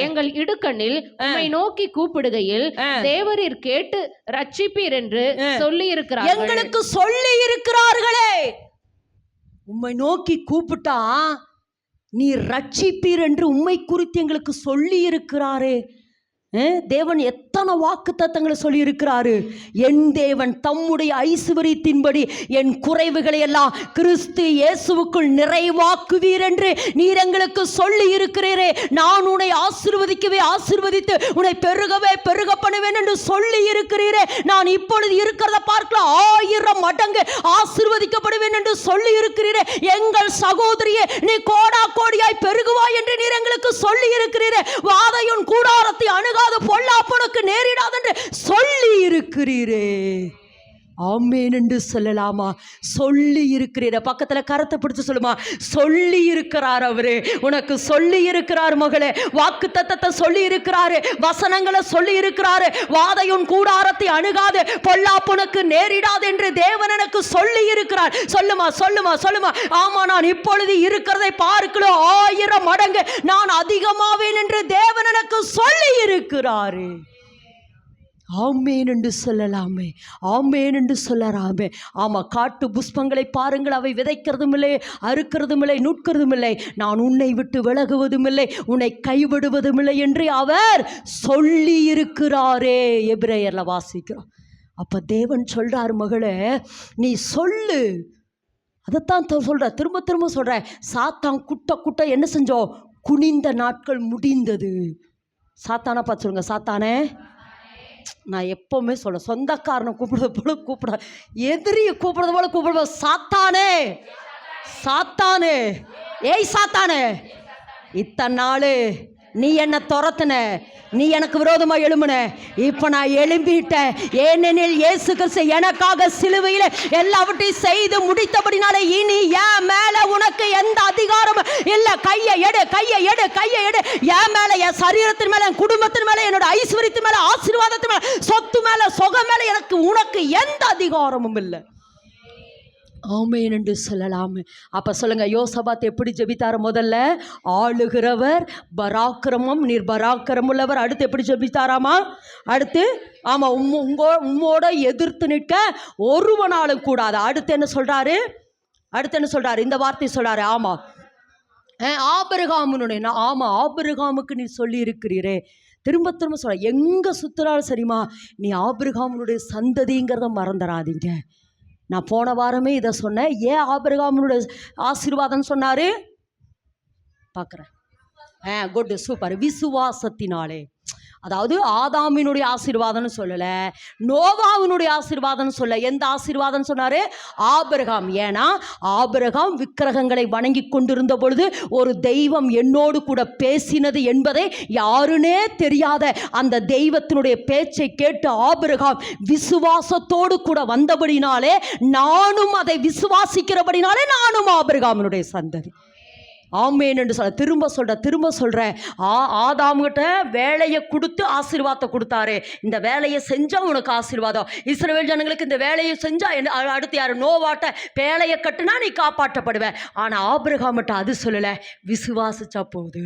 எங்கள் இடுக்கண்ணில் உம்மை நோக்கி கூப்பிடுகையில் தேவரீர் கேட்டு ரட்சிப்பீர் என்று சொல்லி இருக்கிறார்கள். எங்களுக்கு சொல்லி இருக்கிறார்களே, உம்மை நோக்கி கூப்பிட்டா நீ ரட்சிப்பீர் என்று உம்மை குறித்து எங்களுக்கு சொல்லி இருக்கிறாரே. தேவன் எத்தனை வாக்கு தத்தங்களை சொல்லி இருக்கிறாரு. என் தேவன் தம்முடைய ஐசுவரியத்தின்படி என் குறைவுகளை எல்லாம் கிறிஸ்து இயேசுவுக்குள் நிறைவாக்குவீர் என்று நீர் எங்களுக்கு சொல்லி இருக்கிறீரே. நான் உன்னை ஆசீர்வதித்து உன்னை பெருக பண்ணுவேன் என்று சொல்லி இருக்கிறீரே. நான் இப்பொழுது இருக்கிறத பார்க்கலாம் 1000 மடங்கு ஆசீர்வதிக்கப்படுவேன் என்று சொல்லி இருக்கிறீரே. எங்கள் சகோதரியே, நீ கோடாய் பெருகுவாய் என்று நீர் எங்களுக்கு சொல்லி இருக்கிறீரே. வாதையுன் கூடாரத்தை அணுக பொல்லாப்பனுக்கு நேரிடாது என்று சொல்லி இருக்கிறீரே. ஆமென் என்று சொல்லலாமா? சொல்லி இருக்கிறீர. பக்கத்துல கரத்தை பிடிச்சு சொல்லுமா, சொல்லி இருக்கிறார் அவரு. உனக்கு சொல்லி இருக்கிறார் மகளே. வாக்கு தத்தத்தை சொல்லி இருக்கிறாரு, வசனங்களை சொல்லி இருக்கிறாரு. வாதையுன் கூடாரத்தை அணுகாது, பொல்லாப்புனக்கு நேரிடாது என்று தேவன் எனக்கு சொல்லி இருக்கிறார். சொல்லுமா. ஆமா, நான் இப்பொழுது இருக்கிறதை பார்க்கலாம் 1000 மடங்கு நான் அதிகமாவேன் என்று தேவன் எனக்கு சொல்லி இருக்கிறாரு. ஆமேன் என்று சொல்லலாமே, ஆமேன் என்று சொல்லலாமே. ஆமாம், காட்டு புஷ்பங்களை பாருங்கள், அவை விதைக்கிறதும் இல்லை, அறுக்கிறதும் இல்லை, நூட்கிறதும் இல்லை. நான் உன்னை விட்டு விலகுவதும் இல்லை, உன்னை கைவிடுவதும் இல்லை என்று அவர் சொல்லி இருக்கிறாரே. எபிரேயர்ல வாசிக்கிறோம். அப்போ தேவன் சொல்றார், மகளே நீ சொல்லு. அதைத்தான் சொல்ற, திரும்ப சொல்ற. சாத்தான் குட்ட என்ன செஞ்சோம்? குனிந்த நாட்கள் முடிந்தது. சாத்தானை பார்த்து சொல்லுங்க, சாத்தானே. நான் எப்பவுமே சொல்ல, சொந்தக்காரனை கூப்பிடுறது போல கூப்பிட, எதிரியை கூப்பிடுறது போல கூப்பிடுவ. சாத்தானே, ஏய் சாத்தானே, இத்தனை நாள் நீ என்ன துரத்துன, நீ எனக்கு விரோதமா எழும்புன. இப்ப நான் எழும்பிட்டேன். ஏனெனில் இயேசு கிறிஸ்து எனக்காக சிலுவையில் எல்லாவற்றையும் செய்து முடித்தபடினால இனி என் மேல உனக்கு எந்த அதிகாரமும் இல்லை. கையை எடு. என் மேல, என் சரீரத்தின் மேல, என் குடும்பத்தின் மேல, என்னோட ஐஸ்வர்யத்தின் மேல, ஆசீர்வாதத்தின் மேல, சொத்து மேல, சுகம் மேல எனக்கு உனக்கு எந்த அதிகாரமும் இல்லை. ஆமென் என்று சொல்லலாமே. அப்போ சொல்லுங்க, யோசபாத் எப்படி ஜெபித்தார்? முதல்ல ஆளுகிறவர் பராக்கிரமம், நீர் பராக்கிரமம் உள்ளவர். அடுத்து எப்படி ஜெபித்தாராமா? அடுத்து ஆமாம், உம்மோட எதிர்த்து நிற்க ஒருவனாலும் கூடாது. அடுத்து என்ன சொல்றாரு? இந்த வார்த்தை சொல்றாரு. ஆமாம், ஆபிரகாமுக்கு நீ சொல்லி இருக்கிறீரே. திரும்ப திரும்ப சொல்ல, எங்கே சுற்றுனாலும் சரிம்மா, நீ ஆபிரகாமுடைய சந்ததிங்கிறத மறந்துடாதீங்க. நான் போன வாரமே இதை சொன்னேன். ஏன் ஆபிரகாமுடைய ஆசீர்வாதம் சொன்னார் பார்க்குறேன். Good, super. விசுவாசத்தினாலே. அதாவது ஆதாமினுடைய ஆசீர்வாதம்னு சொல்லலை, நோவாவினுடைய ஆசீர்வாதம்னு சொல்ல. எந்த ஆசீர்வாதம் சொன்னார்? ஆபிரகாம். ஏன்னா ஆபிரகாம் விக்கிரகங்களை வணங்கி கொண்டிருந்த பொழுது ஒரு தெய்வம் என்னோடு கூட பேசினது என்பதை யாருனே தெரியாத அந்த தெய்வத்தினுடைய பேச்சை கேட்டு ஆபிரகாம் விசுவாசத்தோடு கூட வந்தபடினாலே, நானும் அதை விசுவாசிக்கிறபடினாலே நானும் ஆபிரகாமினுடைய சந்ததி. ஆமேன் என்று சொல்ல. திரும்ப சொல்கிறேன். ஆதாம்கிட்ட வேலையை கொடுத்து ஆசீர்வாதத்தை கொடுத்தாரு. இந்த வேலையை செஞ்சால் உனக்கு ஆசீர்வாதம். இஸ்ரவேல் ஜனங்களுக்கு இந்த வேலையை செஞ்சால் அடுத்து யார்? நோவாட்ட வேலையை கட்டுனா நீ காப்பாற்றப்படுவேன். ஆனால் ஆபிரகாம்கிட்ட அது சொல்லலை, விசுவாசிச்சா போது.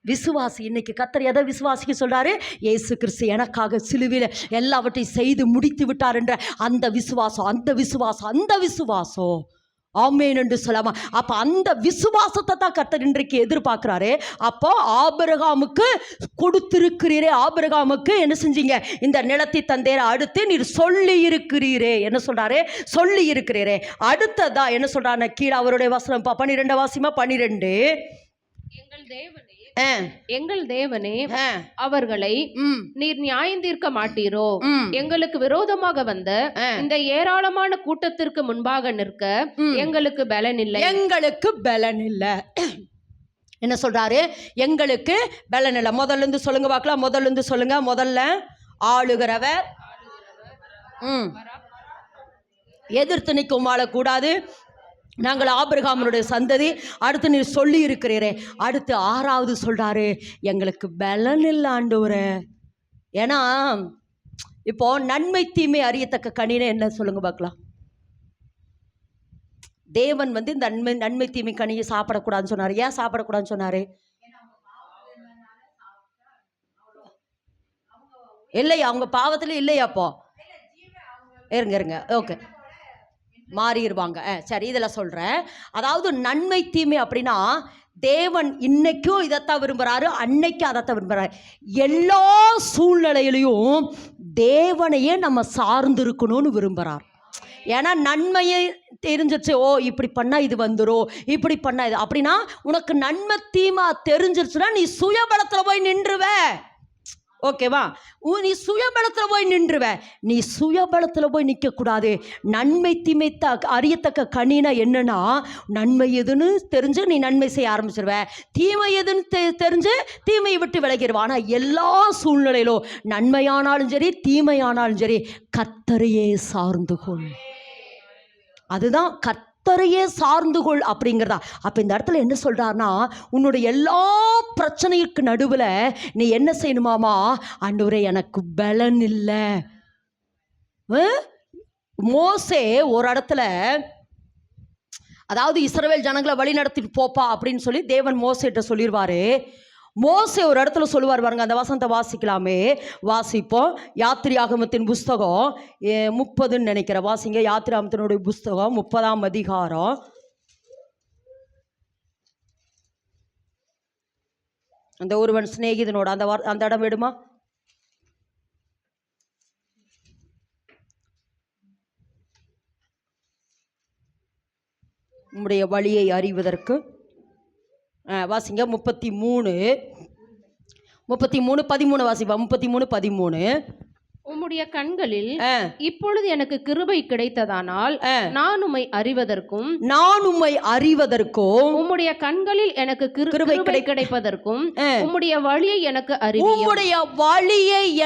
விசுவாசி. இன்னைக்கு கர்த்தர் எதை விசுவாசிக்க சொல்றாரு? இயேசு கிறிஸ்து எனக்காக சிலுவையில் எல்லாவற்றையும் செய்து முடித்து விட்டார் என்ற அந்த விசுவாசம். ஆமேன் என்று சொல்லாமா. அப்போ அந்த விசுவாசத்தை தான் கர்த்தர் இன்றைக்கு எதிர்பார்க்கிறாரு. அப்போ ஆபிரகாமுக்கு கொடுத்திருக்கிறீரே, ஆபிரகாமுக்கு என்ன செஞ்சீங்க? இந்த நிலத்தை தந்தேர. அடுத்து நீர் சொல்லி இருக்கிறீரே, என்ன சொல்றாரு? சொல்லி இருக்கிறீரே. அடுத்ததா என்ன சொல்றாரு? கீழே அவருடைய வசனம் 12 வாசிமா. 12. எங்கள் தேவனே அவர்களை நீர் நியாயம் தீர்க்க மாட்டீரோ? எங்களுக்கு விரோதமாக வந்த இந்த ஏராளமான கூட்டத்திற்கு முன்பாக நிற்க எங்களுக்கு பலன் இல்லை. என்ன சொல்றாரு? எங்களுக்கு பலன் இல்லை. முதல்ல இருந்து சொல்லுங்க பார்க்கலாம். முதல்ல ஆளுகிறவர் எதிர்த்து நிற்கும் வாழக்கூடாது. நாங்கள் ஆபிரகாமுடைய சந்ததி. அடுத்து நீர் சொல்லி இருக்கிறீரே. அடுத்து 6வது சொல்றாரு, எங்களுக்கு பலன் இல்லை ஆண்டவரே. ஏன்னா இப்போ நன்மை தீமை அறியத்தக்க கனின்னு என்ன சொல்லுங்க பார்க்கலாம். தேவன் இந்த நன்மை தீமை கனியை சாப்பிடக்கூடாதுன்னு சொன்னார். ஏன் சாப்பிடக்கூடாதுன்னு சொன்னாரு? இல்லையா? அவங்க பாவத்தில் இல்லையா? அப்போ இருங்க ஓகே, மாறிடுவாங்க. சரி, இதில் சொல்கிறேன். அதாவது நன்மை தீமை அப்படின்னா தேவன் இன்னைக்கும் இதைத்தான் விரும்புகிறாரு, அன்னைக்கும் அதைத்தான் விரும்புகிறாரு. எல்லா சூழ்நிலையிலையும் தேவனையே நம்ம சார்ந்து இருக்கணும்னு விரும்புகிறார். ஏன்னா நன்மையை தெரிஞ்சிருச்சு. ஓ, இப்படி பண்ணால் இது வந்துடும், இப்படி பண்ணால் இது அப்படின்னா உனக்கு நன்மை தீமை தெரிஞ்சிருச்சுன்னா நீ சுயபலத்தில் போய் நின்றுவ. ஓகேவா? நீ சுயபலத்தில் போய் நின்றுவ. நீ சுயபலத்தில் போய் நிற்கக்கூடாது. நன்மை தீமை அறியத்தக்க கனினா என்னன்னா, நன்மை எதுன்னு தெரிஞ்சு நீ நன்மை செய்ய ஆரம்பிச்சிருவ, தீமை எதுன்னு தெரிஞ்சு தீமையை விட்டு விலகிடுவா. ஆனால் எல்லா சூழ்நிலையிலும் நன்மையானாலும் சரி தீமையானாலும் சரி கர்த்தரையே சார்ந்து கொள். அதுதான் கர்த்தரையே சார்ந்து கொள் அப்படிங்கிறதா. அப்போ இந்த இடத்துல என்ன சொல்கிறாருன்னா, உன்னுடைய எல்லா பிரச்சனைக்கு நடுவில் நீ என்ன செய்யணுமாமா? ஆண்டவரே எனக்கு பலன் இல்லை. மோசே ஒரு இடத்துல, அதாவது இஸ்ரவேல் ஜனங்களை வழி நடத்திட்டு போப்பா அப்படின்னு சொல்லி தேவன் மோசேட்ட சொல்லிடுவாரு. மோசே ஒரு இடத்துல சொல்லுவார் பாருங்க. அந்த வசனத்தை வாசிக்கலாமே, வாசிப்போம். யாத்திராகமத்தின் புஸ்தகம் 30ன்னு நினைக்கிறேன். வாசிங்க. யாத்திராகமத்தினுடைய புஸ்தகம் 30ஆம் அதிகாரம். அந்த ஒருவன் சிநேகிதனோட அந்த இடம் வேடுமா? உம்முடைய வழியை அறிவதற்கு வாசிங்க. 33:13 வாசிப்பா. 33:13. உம்முடைய கண்களில் இப்பொழுது எனக்கு கிருபை கிடைத்ததானால் நான் உம்மை அறிவதற்கும் உம்முடைய கண்களில் எனக்கு கிருபை கிடைப்பதற்கும் உம்முடைய வழியை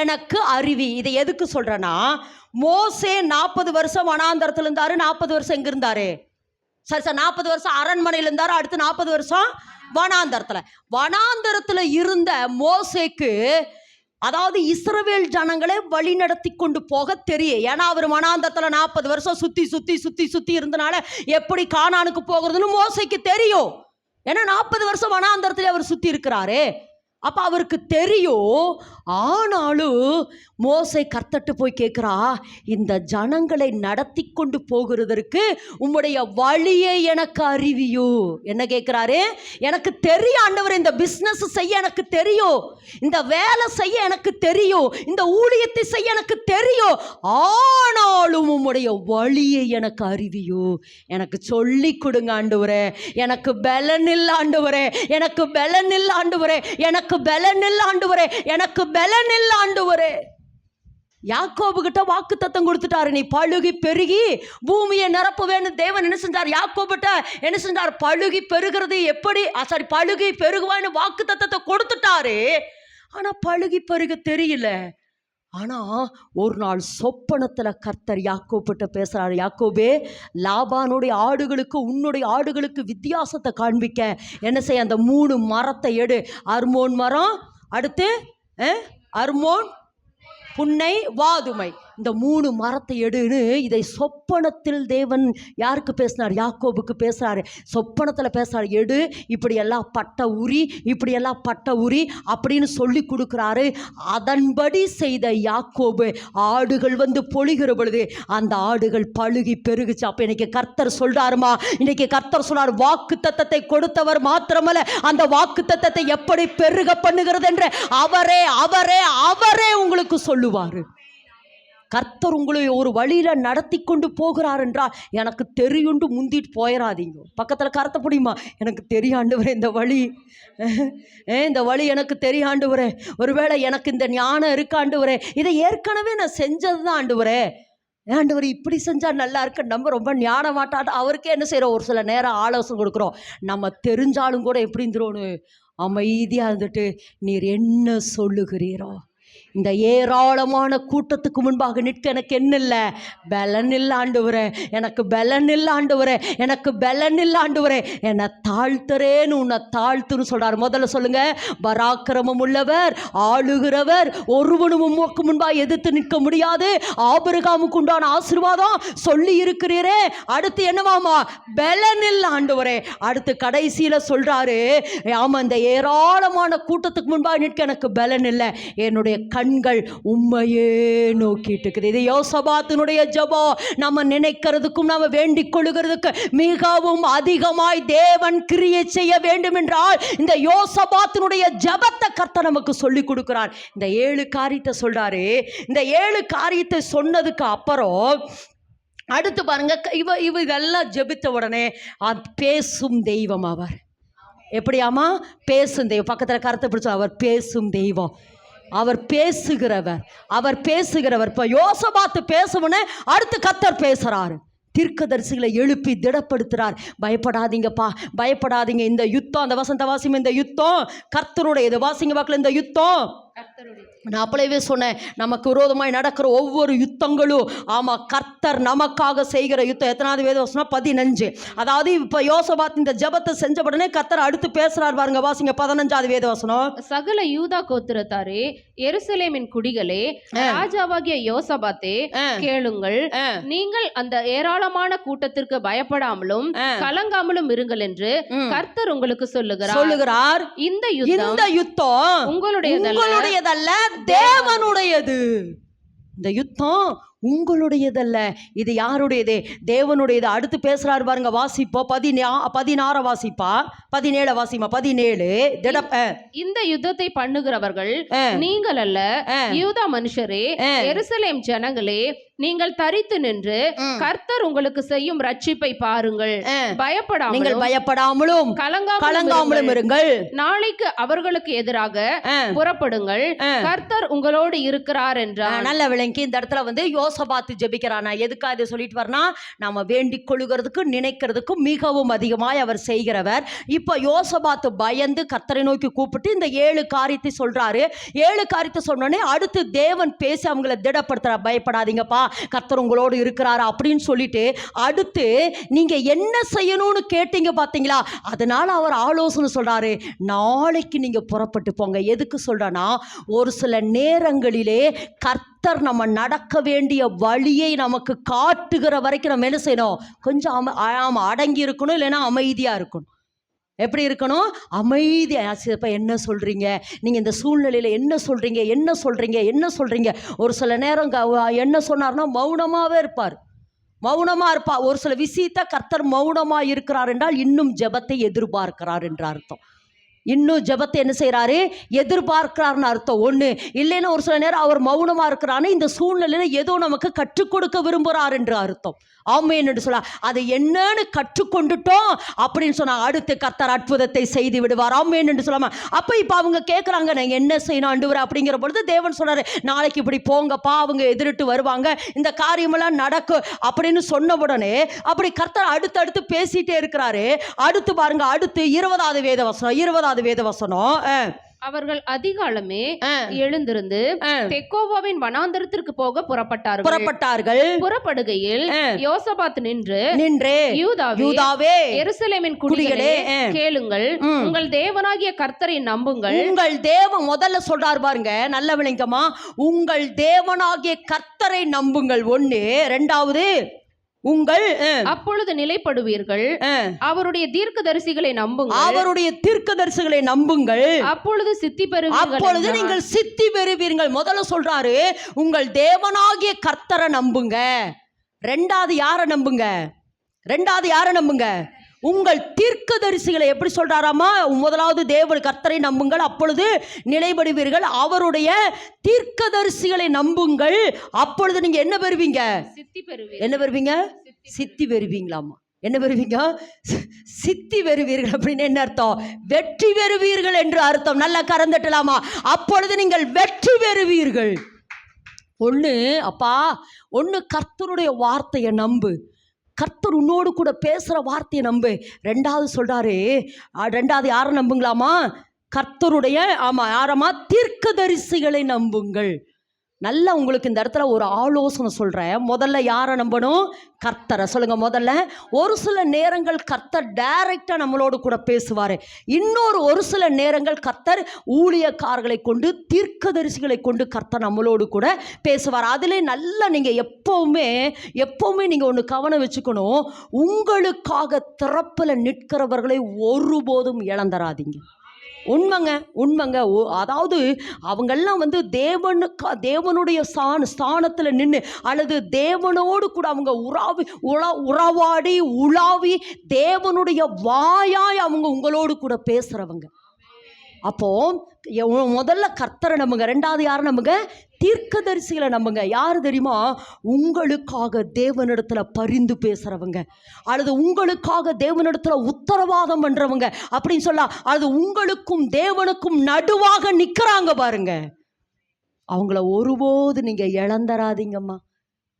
எனக்கு அறிவி. இதை எதுக்கு சொல்றேன்னா, மோசே 40 வருஷம் வனாந்தரத்தில் இருந்தாரு. 40 வருஷம் எங்க இருந்தாரு? சரி 40 வருஷம் அரண்மனையில் இருந்தாரு. அடுத்து 40 வருஷம் வனாந்தரத்துல இருந்த மோசேக்கு, அதாவது இஸ்ரவேல் ஜனங்களே வழி நடத்தி கொண்டு போக தெரியும். ஏன்னா அவர் வனாந்தரத்துல 40 வருஷம் சுத்தி இருந்தனால எப்படி கானானுக்கு போகிறதுன்னு மோசேக்கு தெரியும். ஏன்னா 40 வருஷம் வனாந்தரத்துல அவர் சுத்தி இருக்கிறாரு. அப்போ அவருக்கு தெரியும். ஆனாலும் மோசே கர்த்தர்ட்ட போய் கேட்குறா, இந்த ஜனங்களை நடத்தி கொண்டு போகிறதற்கு உம்முடைய வழியை எனக்கு அறிவியோ. என்ன கேட்குறாரு? எனக்கு தெரியும் ஆண்டவரே, இந்த பிஸ்னஸ் செய்ய எனக்கு தெரியும், இந்த வேலை செய்ய எனக்கு தெரியும், இந்த ஊழியத்தை செய்ய எனக்கு தெரியும், ஆனாலும் உம்முடைய வழியை எனக்கு அறிவியோ. எனக்கு சொல்லி கொடுங்க ஆண்டவரே, எனக்கு பலன் இல்லை ஆண்டவரே, எனக்கு பலன் இல்லை ஆண்டவரே, எனக்கு பலன் இல்லை ஆண்டவரே, எனக்கு பலன் இல்லை ஆண்டவரே. யாக்கோபு கிட்ட வாக்கு தத்தம் கொடுத்துட்டாரு, நீ பழுகி பெருகி பூமியை நிரப்புவேன்னு தேவன் என்ன செஞ்சார்? யாக்கோபுட்ட என்ன செஞ்சார்? பழுகி பெருகிறது எப்படி, பழுகி பெருகுவான்னு வாக்கு தத்தத்தை கொடுத்துட்டாரு. ஆனா பழுகி பெருக தெரியல. ஆனா ஒரு நாள் சொப்பனத்துல கர்த்தர் யாக்கோபிட்ட பேசுறாரு, யாக்கோபே, லாபானுடைய ஆடுகளுக்கு உன்னுடைய ஆடுகளுக்கு வித்தியாசத்தை காண்பிக்க என்ன செய்ய, அந்த 3 மரத்தை எடு. அர்மோன் மரம், அடுத்து அர்மோன், புன்னை, வாதுமை, இந்த 3 மரத்தை எடுன்னு இதை சொப்பனத்தில் தேவன் யாருக்கு பேசினார்? யாக்கோபுக்கு பேசுறாரு. சொப்பனத்தில் பேசுறாரு, எடு, இப்படியெல்லாம் பட்டை உரி, இப்படியெல்லாம் பட்டை உரி அப்படின்னு சொல்லி கொடுக்குறாரு. அதன்படி செய்த யாக்கோபு ஆடுகள் வந்து பொழிகிற பொழுது அந்த ஆடுகள் பழுகி பெருகுச்சு. அப்போ இன்னைக்கு கர்த்தர் சொல்றாருமா, இன்னைக்கு கர்த்தர் சொல்றாரு, வாக்கு தத்தத்தை கொடுத்தவர் மாத்திரமல்ல, அந்த வாக்கு தத்தத்தை எப்படி பெருக பண்ணுகிறது என்று அவரே அவரே அவரே உங்களுக்கு சொல்லுவார். கர்த்தர் உங்களை ஒரு வழியில் நடத்தி கொண்டு போகிறார் என்றால் எனக்கு தெரியுண்டு முந்திட்டு போயிடாதீங்க. பக்கத்தில் கருத்தை பிடிமா, எனக்கு தெரியாண்டவரே இந்த வழி, இந்த வழி எனக்கு தெரியாண்டவரே, ஒருவேளை எனக்கு இந்த ஞானம் இருக்காண்டவரே, இதை ஏற்கனவே நான் செஞ்சது தான் ஆண்டவரே, ஆண்டவர் இப்படி செஞ்சால் நல்லா இருக்கு, நம்ம ரொம்ப ஞானம் மாட்டாட்டு அவருக்கே என்ன செய்கிறோம், ஒரு சில நேரம் ஆலோசனை கொடுக்குறோம். நம்ம தெரிஞ்சாலும் கூட எப்படி இருந்துருவோன்னு அமைதியாக இருந்துட்டு, நீர் என்ன சொல்லுகிறீரோ, இந்த ஏராளமான கூட்டத்துக்கு முன்பாக நிற்க எனக்கு என்ன இல்லை, பலன் இல்லை ஆண்டவரே, எனக்கு பலன் இல்லை ஆண்டவரே, எனக்கு பலன் இல்லை ஆண்டவரே, என்னை தாழ்த்துறேன்னு உன்னை தாழ்த்துன்னு சொல்கிறார். முதல்ல சொல்லுங்க, பராக்கிரமம் உள்ளவர், ஆளுகிறவர், ஒருவனும் உமக்கு முன்பாக எதிர்த்து நிற்க முடியாது, ஆபிரகாமுக்கு உண்டான ஆசீர்வாதம் சொல்லி இருக்கிறீரே. அடுத்து என்னவாமா, பலன் இல்லை ஆண்டவரே. அடுத்து கடைசியில் சொல்கிறாரு, ஆமாம், இந்த ஏராளமான கூட்டத்துக்கு முன்பாக நிற்க எனக்கு பலன் இல்லை, என்னுடைய கண்கள் உம்மையே நோக்கிட்டு இருக்குது. இது யோசபாத்தினுடைய ஜெபம். நம்ம நினைக்கிறதுக்கும் நம்ம வேண்டிக் கொள்ளுகிறதுக்கு மிகவும் அதிகமாய் தேவன் கிரியை செய்ய வேண்டும் என்றால் இந்த யோசபாத்தினுடைய ஜெபத்தை கர்த்தர் நமக்கு சொல்லி கொடுக்கிறார். இந்த 7 காரியத்தை சொல்றாரு. இந்த 7 காரியத்தை சொன்னதுக்கு அப்புறம் அடுத்து பாருங்க, இவ இதெல்லாம் ஜெபித்த உடனே பேசும் தெய்வம் அவர். எப்படியாமா? பேசும் தெய்வம். பக்கத்தில் கருத்தை பிடிச்சா, அவர் பேசும் தெய்வம், அவர் பேசுகிறவர், அவர் பேசுகிறவர். இப்போ யோசபாத்து பேசுவனே அடுத்து கர்த்தர் பேசுகிறாரு. தீர்க்கதரிசிகளை எழுப்பி திடப்படுத்துகிறார். பயப்படாதீங்கப்பா, பயப்படாதீங்க, இந்த யுத்தம், அந்த வசந்த வாசியம், இந்த யுத்தம் கர்த்தருடைய, இது வாசிங்க வாக்கில், இந்த யுத்தம் நான் அப்பளவே சொன்னேன், நமக்கு விரோதமாய் நடக்கிற ஒவ்வொரு யுத்தங்களும் ஆமாம் கர்த்தர் நமக்காக செய்கிற யுத்தம். எத்தனாவது வேதவசனம்? 15. அதாவது இப்போ யோசபாத் இந்த ஜெபத்தை செஞ்ச உடனே கர்த்தர் அடுத்து பேசுறார் பாருங்க, வாசிங்க 15வது வேதவசனம். சகல யூதா கோத்திரத்தாரே, எருசலேமின் குடிகளே, ராஜாவாகிய யோசபாத்தே, கேளுங்கள், நீங்கள் அந்த ஏராளமான கூட்டத்திற்கு பயப்படாமலும் கலங்காமலும் இருங்கள் என்று கர்த்தர் உங்களுக்கு சொல்லுகிறார். இந்த யுத்தம் உங்களுடையதல்ல, தேவனுடையது. இந்த யுத்தம் உங்களுடையதல்ல, இது யாருடையது? தேவனுடையது. அடுத்து பேசுறாரு பாருங்க, வாசிப்போ 16 வாசிப்பா, 17 வாசிமா, 17. இந்த யுத்தத்தை பண்ணுகிறவர்கள் நீங்கள் அல்ல, யூதா மனுஷரே, எருசலேம் ஜனங்களே, நீங்கள் தரித்து நின்று கர்த்தர் உங்களுக்கு செய்யும் ரட்சிப்பை பாருங்கள். பயப்படாமலும் கலங்காமலும் இருங்கள். நாளைக்கு அவர்களுக்கு எதிராக புறப்படுங்கள், கர்த்தர் உங்களோடு இருக்கிறார் என்றார். நல்ல விளங்கி இந்த இடத்துல வந்து யோசபாத்து ஜெபிக்கிறானா. எதுக்காக இதை சொல்லிட்டு வரனா, நாம வேண்டிக் கொள்ளுகிறதுக்கு நினைக்கிறதுக்கும் மிகவும் அதிகமாய் அவர் செய்கிறவர். இப்போ யோசபாத்து பயந்து கர்த்தரை நோக்கி கூப்பிட்டு இந்த 7 காரியத்தை சொல்றாரு. 7 காரியத்தை சொன்னோடனே அடுத்து தேவன் பேசி அவங்களை திடப்படுத்துறார். பயப்படாதீங்கப்பா, கர்த்தர் உங்களோடு இருக்கிறாரு அப்படின்னு சொல்லிட்டு அடுத்து நீங்க என்ன செய்யணும்னு கேட்டீங்க பாத்தீங்களா, அதனால அவர் ஆலோசனை சொல்றாரு. நாளைக்கு நீங்க புறப்பட்டு போங்க. எதுக்கு சொல்றனா, ஒரு சில நேரங்களிலே கர்த்தர் நம்ம நடக்க வேண்டிய வழியை நமக்கு காட்டுகிற வரைக்கும் நம்ம என்ன செய்யணும், கொஞ்சம் அடங்கி இருக்கணும், இல்லைன்னா அமைதியா இருக்கணும். எப்படி இருக்கணும்? அமைதியாக. என்ன சொல்கிறீங்க நீங்கள் இந்த சூழ்நிலையில்? என்ன சொல்கிறீங்க? ஒரு சில நேரம் என்ன சொன்னார்னா மௌனமாகவே இருப்பார். ஒரு சில விஷயத்தை கர்த்தர் மௌனமாக இருக்கிறார் என்றால் இன்னும் ஜெபத்தை எதிர்பார்க்கிறார் என்ற அர்த்தம். இன்னும் ஜெபத்தை என்ன செய்கிறாரு? எதிர்பார்க்கிறார்னு அர்த்தம். ஒன்று இல்லைன்னா ஒரு சில நேரம் அவர் மௌனமாக இருக்கிறான்னு இந்த சூழ்நிலையில் ஏதோ நமக்கு கற்றுக் கொடுக்க விரும்புகிறார் என்று அர்த்தம். ஆமென் என்று சொல்ல அதை என்னன்னு கற்றுக்கொண்டுட்டோம் அப்படின்னு சொன்னாங்க. அடுத்து கர்த்தர் அற்புதத்தை செய்து விடுவார். ஆமென் என்று சொல்லாம அப்போ இப்போ அவங்க கேட்குறாங்க நான் என்ன செய்யணும் ஆண்டவரே அப்படிங்கிற பொழுது தேவன் சொன்னார் நாளைக்கு இப்படி போங்கப்பா, அவங்க எதிரிட்டு வருவாங்க, இந்த காரியமெல்லாம் நடக்கும் அப்படின்னு சொன்ன உடனே அப்படி கர்த்தர் அடுத்தடுத்து பேசிட்டே இருக்கிறாரு. அடுத்து பாருங்க, அடுத்து 20வது வேத வசனம். அவர்கள் அதிகாலமே எழுந்திருந்து தெக்கோவாவின் வனாந்தரத்திற்கு போக புறப்பட்டார்கள். புறப்படுகையில் யோசபாத் நின்று யூதாவே எருசலேமின் குடிகளே கேளுங்கள், உங்கள் தேவனாகிய கர்த்தரை நம்புங்கள். உங்கள் தேவன் முதல்ல சொல்றார் பாருங்க, நல்ல விளங்கமா, உங்கள் தேவனாகிய கர்த்தரை நம்புங்கள். ஒண்ணு. ரெண்டாவது உங்கள் அப்பொழுது நிலைப்படுவீர்கள். அவருடைய தீர்க்கதரிசிகளை நம்புங்கள். அப்பொழுது சித்தி பெறுவீர்கள். அப்பொழுது நீங்கள் சித்தி பெறுவீர்கள். முதல்ல சொல்றாரு உங்கள் தேவனாகிய கர்த்தரை நம்புங்க. ரெண்டாவது யாரை நம்புங்க? உங்கள் தீர்க்கதரிசிகளை. எப்படி சொல்றாராமா? முதலாவது தேவன் கர்த்தரை நம்புங்கள், அப்பொழுது நிலைப்படுவீர்கள். அவருடைய தீர்க்கதரிசிகளை நம்புங்கள், அப்பொழுது நீங்க என்ன பெறுவீங்க? சித்தி பெறுவீங்களாமா. என்ன பெறுவீங்க? சித்தி பெறுவீர்கள். அப்படின்னு என்ன அர்த்தம்? வெற்றி பெறுவீர்கள் என்று அர்த்தம். நல்லா கறந்துட்டலாமா? அப்பொழுது நீங்கள் வெற்றி பெறுவீர்கள். ஒன்று கர்த்தருடைய வார்த்தையை நம்பு. கர்த்தர் உன்னோடு கூட பேசுகிற வார்த்தையை நம்பு. ரெண்டாவது சொல்கிறாரு, ரெண்டாவது யாரை நம்புங்களாமா? கர்த்தருடைய யாரம்மா? தீர்க்கதரிசிகளை நம்புங்கள். நல்லா உங்களுக்கு இந்த இடத்துல ஒரு ஆலோசனை சொல்கிறேன். முதல்ல யாரை நம்பணும்? கர்த்தரை. சொல்லுங்க முதல்ல. ஒரு சில நேரங்கள் கர்த்தர் டைரக்டாக நம்மளோடு கூட பேசுவார். ஒரு சில நேரங்கள் கர்த்தர் ஊழியக்காரர்களை கொண்டு, தீர்க்கதரிசிகளை கொண்டு கர்த்தர் நம்மளோடு கூட பேசுவார். அதிலே நல்லா நீங்கள் எப்போவுமே நீங்கள் ஒன்று கவனம் வச்சுக்கணும். உங்களுக்காக திறப்பில் நிற்கிறவர்களை ஒருபோதும் இழந்தராதீங்க. உண்மைங்க. அதாவது அவங்கெல்லாம் தேவனுடைய ஸ்தானத்தில் நின்று அல்லது தேவனோடு கூட அவங்க உறவாடி உலாவி தேவனுடைய வாயாய் அவங்க உங்களோடு கூட பேசுகிறவங்க. அப்போ முதல்ல கர்த்தரை நம்புங்க. ரெண்டாவது யாரை நம்புங்க? தீர்க்கதரிசிகளை நம்புங்க. யார் தெரியுமா? உங்களுக்காக தேவனிடத்துல பரிந்து பேசுறவங்க, அல்லது உங்களுக்காக தேவனிடத்துல உத்தரவாதம் பண்றவங்க அப்படின்னு சொல்லலாம். அது உங்களுக்கும் தேவனுக்கும் நடுவாக நிக்கிறாங்க பாருங்க. அவங்கள ஒருபோது நீங்க இழந்தராதீங்கம்மா.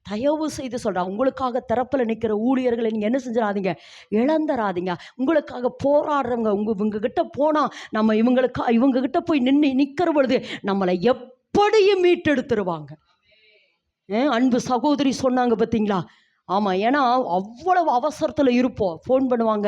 தயவு செய்து சொல்கிறேன், உங்களுக்காக திறப்பில் நிற்கிற ஊழியர்களை நீங்கள் என்ன செஞ்சிடாதீங்க? இழந்தராதீங்க. உங்களுக்காக போராடுறவங்க இவங்ககிட்ட போனால் நம்ம இவங்ககிட்ட போய் நிற்கிற பொழுது நம்மளை எப்படியும் மீட்டெடுத்துருவாங்க. அன்பு சகோதரி சொன்னாங்க பார்த்தீங்களா? ஆமாம். ஏன்னா அவ்வளவு அவசரத்தில் இருப்போம். ஃபோன் பண்ணுவாங்க,